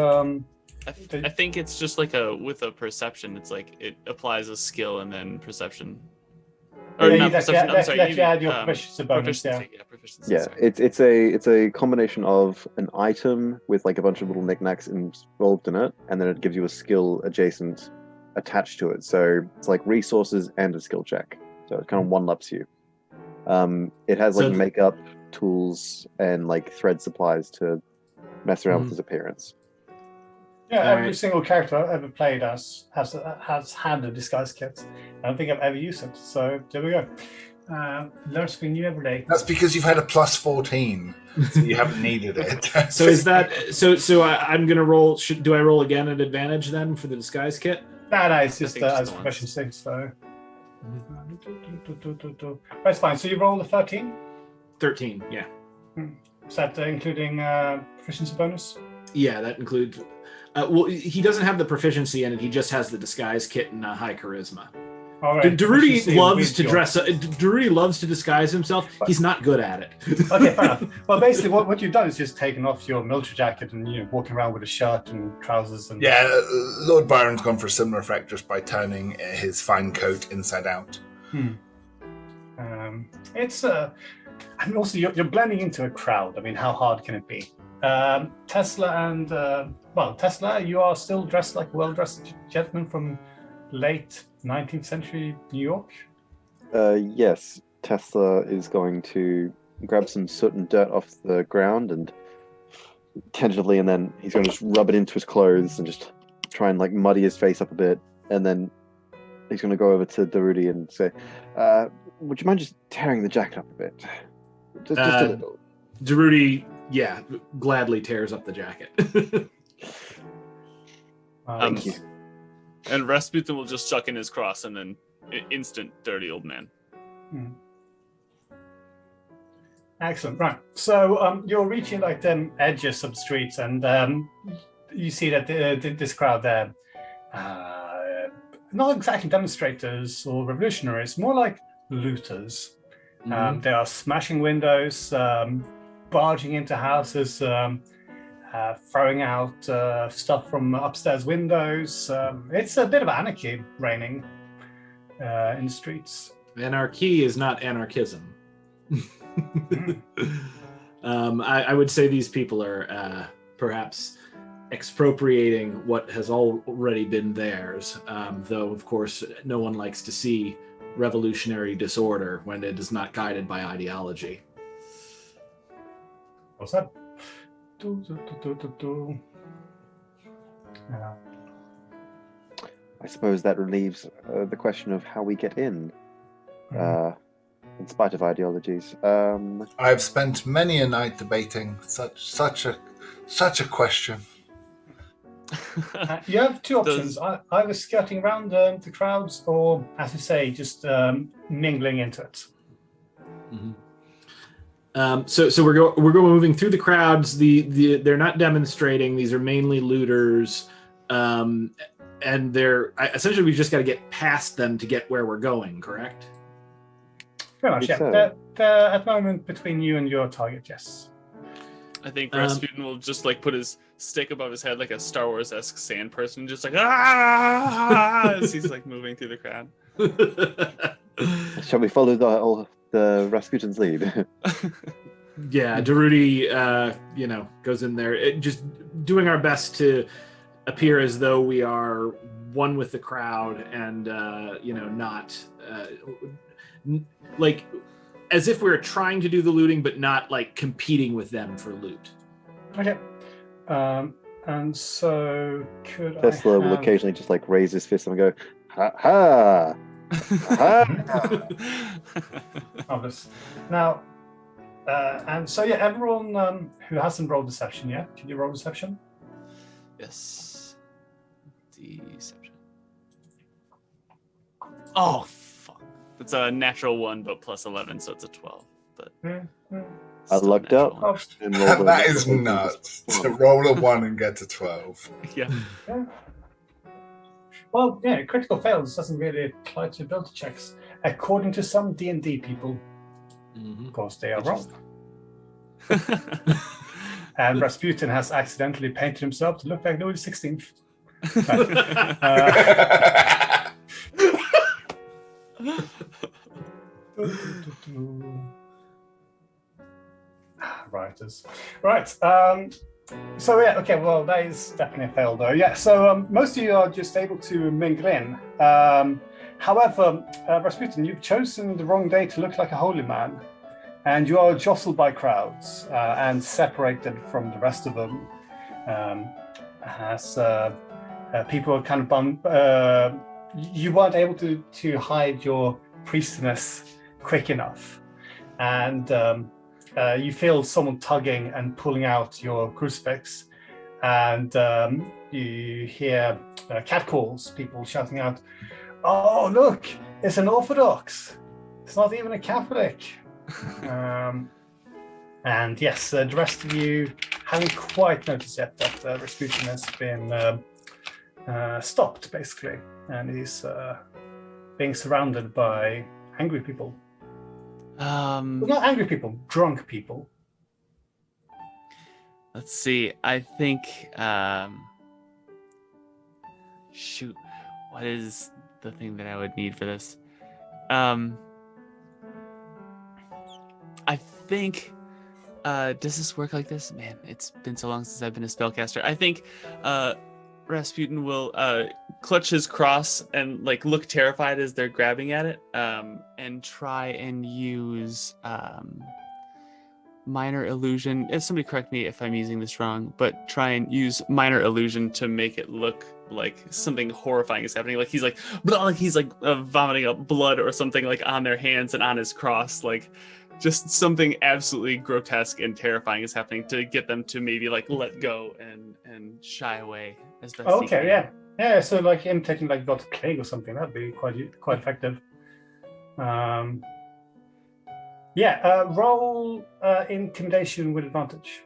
I think it's just like with a perception. It's like it applies a skill and then perception. Or Yeah, not perception. I'm sorry. you add your proficiency bonus. Proficiency. Yeah, Sorry. it's a combination of an item with like a bunch of little knickknacks involved in it, and then it gives you a skill adjacent attached to it. So it's like resources and a skill check. So it kind of one-ups you. It has like makeup tools and like thread supplies to mess around with his appearance. Yeah, every single character I've ever played has had a disguise kit. I don't think I've ever used it. So there we go. Learn something new every day. That's because you've had a plus 14, so you haven't needed it. So is that so? I'm gonna roll. Do I roll again at advantage then for the disguise kit? No, it's just as proficiency. So that's fine. So you roll a 13. 13. Yeah. Is that including proficiency bonus? Yeah, that includes. Well, he doesn't have the proficiency in it. He just has the disguise kit and high charisma. All right. Durruti loves to dress up. Durruti loves to disguise himself. He's not good at it. Okay, fair enough. Well, basically, what you've done is just taken off your military jacket and walking around with a shirt and trousers. And Yeah, Lord Byron's gone for a similar effect just by turning his fine coat inside out. It's and also you're blending into a crowd. I mean, how hard can it be? Tesla and Tesla, you are still dressed like a well-dressed gentleman from late 19th century New York? Yes, Tesla is going to grab some soot and dirt off the ground and tentatively, and then he's going to just rub it into his clothes and just try and like muddy his face up a bit, and then he's going to go over to Durruti and say, would you mind just tearing the jacket up a bit? Just a little. Durruti, gladly tears up the jacket. Thank you. And Rasputin will just chuck in his cross and then instant dirty old man. Excellent. Right. So you're reaching like the edges of the streets, and you see that this crowd there, not exactly demonstrators or revolutionaries, more like looters. They are smashing windows, barging into houses, throwing out stuff from upstairs windows. It's a bit of anarchy reigning in the streets. Anarchy is not anarchism. I would say these people are perhaps expropriating what has already been theirs, though, of course, no one likes to see revolutionary disorder when it is not guided by ideology. What's that? I suppose that relieves the question of how we get in spite of ideologies. I've spent many a night debating such a question. You have two options: either skirting around the crowds, or, as you say, just mingling into it. So we're moving through the crowds. They're not demonstrating. These are mainly looters, and they're essentially we've just got to get past them to get where we're going. Correct? Pretty much, yeah. They're at the moment between you and your target. Yes. I think Rasputin will just like put his stick above his head like a Star Wars-esque sand person, just like as he's like moving through the crowd. Shall we follow the Rasputin's lead? Yeah, Durruti, goes in there, just doing our best to appear as though we are one with the crowd, and not like as if we were trying to do the looting, but not like competing with them for loot. Okay. And so Tesla will occasionally just like raise his fist and go, ha ha. Obvious. Now, and so everyone who hasn't rolled deception yet, can you roll deception? Yes. Deception. Oh, fuck. It's a natural 1, but plus 11, so it's a 12. But I lucked up. And that is nuts. To roll a 1 and get to 12. Yeah. Well, yeah, critical fails doesn't really apply to ability checks, according to some D&D people. Of course, they are wrong. And Rasputin has accidentally painted himself to look like Louis XVI. Writers. Right. So yeah, okay, well, that is definitely a fail though. Yeah, so most of you are just able to mingle in. However, Rasputin, you've chosen the wrong day to look like a holy man, and you are jostled by crowds and separated from the rest of them. As people are kind of bummed, you weren't able to hide your priestess quick enough, and you feel someone tugging and pulling out your crucifix, and you hear catcalls, people shouting out, "Oh, look, it's an Orthodox. It's not even a Catholic." And yes, the rest of you haven't quite noticed yet that Rasputin has been stopped, basically, and he's being surrounded by angry people. Well, not angry people, drunk people. Let's see. I think. Shoot, what is the thing that I would need for this? I think. Does this work like this? Man, it's been so long since I've been a spellcaster. I think Rasputin will clutch his cross and like look terrified as they're grabbing at it, and try and use minor illusion. If somebody correct me if I'm using this wrong, but try and use minor illusion to make it look like something horrifying is happening. Like he's like vomiting up blood or something like on their hands and on his cross, like. Just something absolutely grotesque and terrifying is happening to get them to maybe like let go and shy away as best. Okay, yeah. So like imitating like God's plague or something, that'd be quite effective. Roll intimidation with advantage.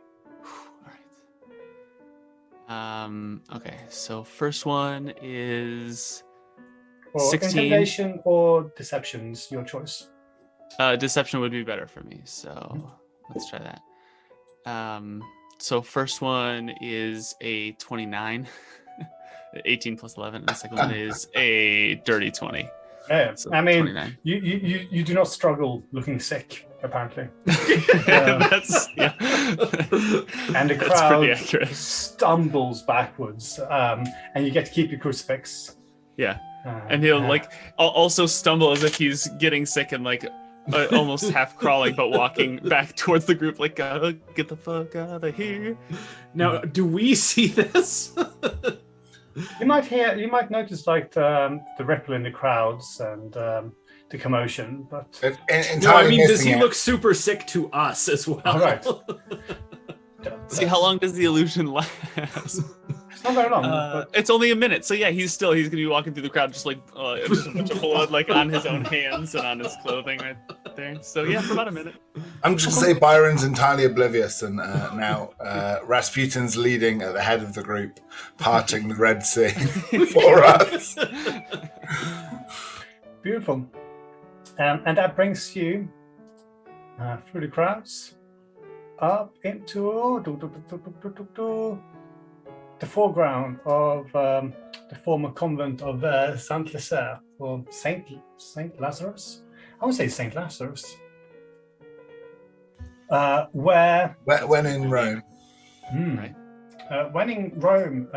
All right. Okay. So first one is or 16. Intimidation or deceptions, your choice. Deception would be better for me, so let's try that. So first one is a 29, 18 plus 11, and the second one is a dirty 20. Yeah, so I mean, 29. You do not struggle looking sick, apparently. That's yeah. And the crowd stumbles backwards, and you get to keep your crucifix. Yeah, and he'll like also stumble as if he's getting sick and like. Almost half crawling, but walking back towards the group, like, gotta get the fuck out of here. Now, do we see this? You might notice like the ripple in the crowds and the commotion, but does he look super sick to us as well? All right. See, how long does the illusion last? It's not very long. But... It's only a minute, so yeah, he's gonna be walking through the crowd just like just a bunch of blood like on his own hands and on his clothing right there. So yeah, for about a minute. I'm just gonna say Byron's entirely oblivious, and now Rasputin's leading at the head of the group, parting the Red Sea for us. Beautiful, and that brings you through the crowds up into the foreground of the former convent of Saint Lazare, or Saint Lazarus. I would say Saint Lazarus. When in Rome. Right. When in Rome,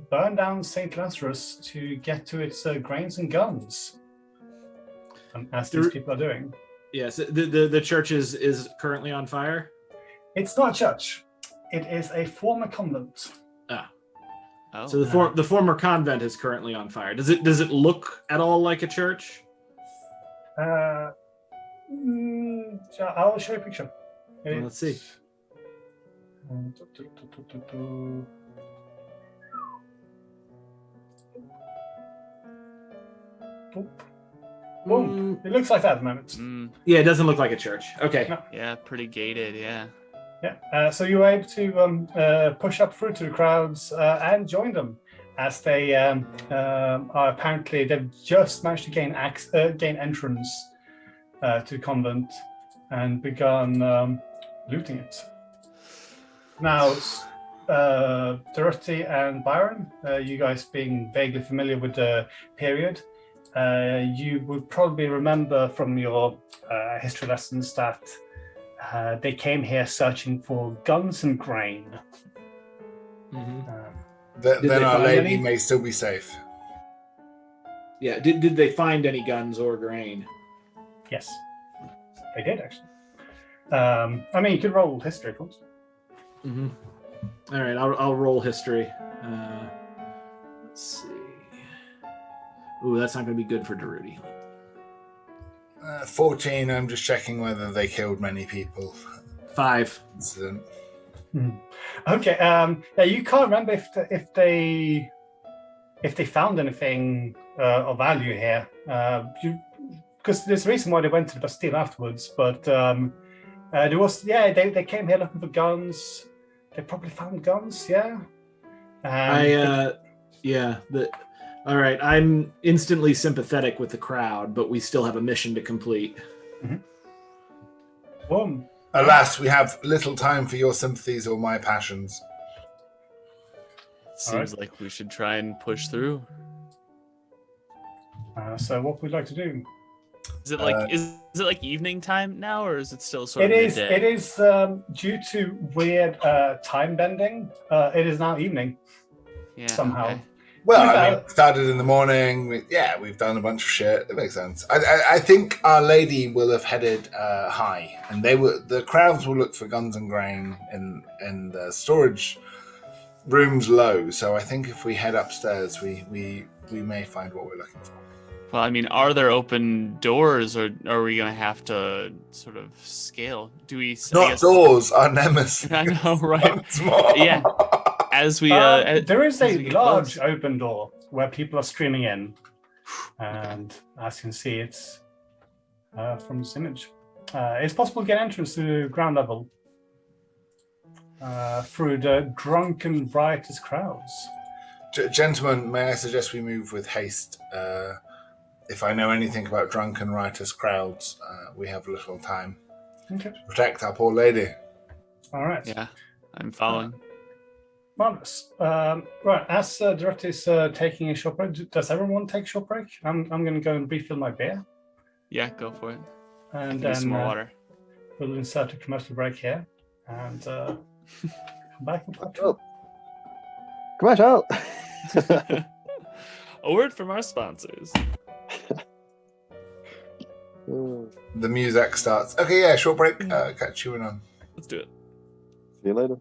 burn down Saint Lazarus to get to its grains and guns, as these people are doing. Yes, the church is currently on fire. It's not a church. It is a former convent. Oh, so the former convent is currently on fire. Does it look at all like a church? I'll show you a picture. Well, let's see. Boom. It looks like that at the moment. Yeah, it doesn't look like a church. Okay. No. Yeah, pretty gated. Yeah. Yeah, so you were able to push up through to the crowds and join them. as they are apparently they've just managed to gain entrance to the convent and begun looting it. Now, Durruti and Byron, you guys being vaguely familiar with the period, you would probably remember from your history lessons that they came here searching for guns and grain. Then Our Lady may still be safe. Yeah. Did they find any guns or grain? Yes, they did actually. I mean, you could roll history, of course. All right, I'll roll history. Let's see. Ooh, that's not going to be good for Durruti. 14. I'm just checking whether they killed many people. 5. Incident. Okay. Yeah, you can't remember if they found anything of value here. Because there's a reason why they went to the Bastille afterwards. But there was they came here looking for guns. They probably found guns. Yeah. All right, I'm instantly sympathetic with the crowd, but we still have a mission to complete. Alas, we have little time for your sympathies or my passions. Seems like we should try and push through. So what would we like to do? Is it like evening time now, or is it still sort of midday? It is due to weird time bending. It is now evening. Yeah, somehow. okay. Well, I mean, it started in the morning. We've done a bunch of shit. It makes sense. I think Our Lady will have headed high, and the crowds will look for guns and grain in the storage rooms low. So I think if we head upstairs, we may find what we're looking for. Well, I mean, are there open doors, or are we gonna have to sort of scale? Do we? Not doors, our nemesis. I know, right? Yeah. As we there is a large open door where people are streaming in, and as you can see, it's from this image. It's possible to get entrance to ground level through the drunken, riotous crowds. Gentlemen, may I suggest we move with haste? If I know anything about drunken, riotous crowds, we have little time to protect our poor lady. All right. Yeah, I'm following. Marvelous. Right, as Durruti is taking a short break, does everyone take a short break? I'm going to go and refill my beer. Yeah, go for it. And then some more water. We'll insert a commercial break here and come back and part 2. Oh. Commercial! A word from our sponsors. The music starts. Okay, yeah, short break. Catch you in on. Let's do it. See you later.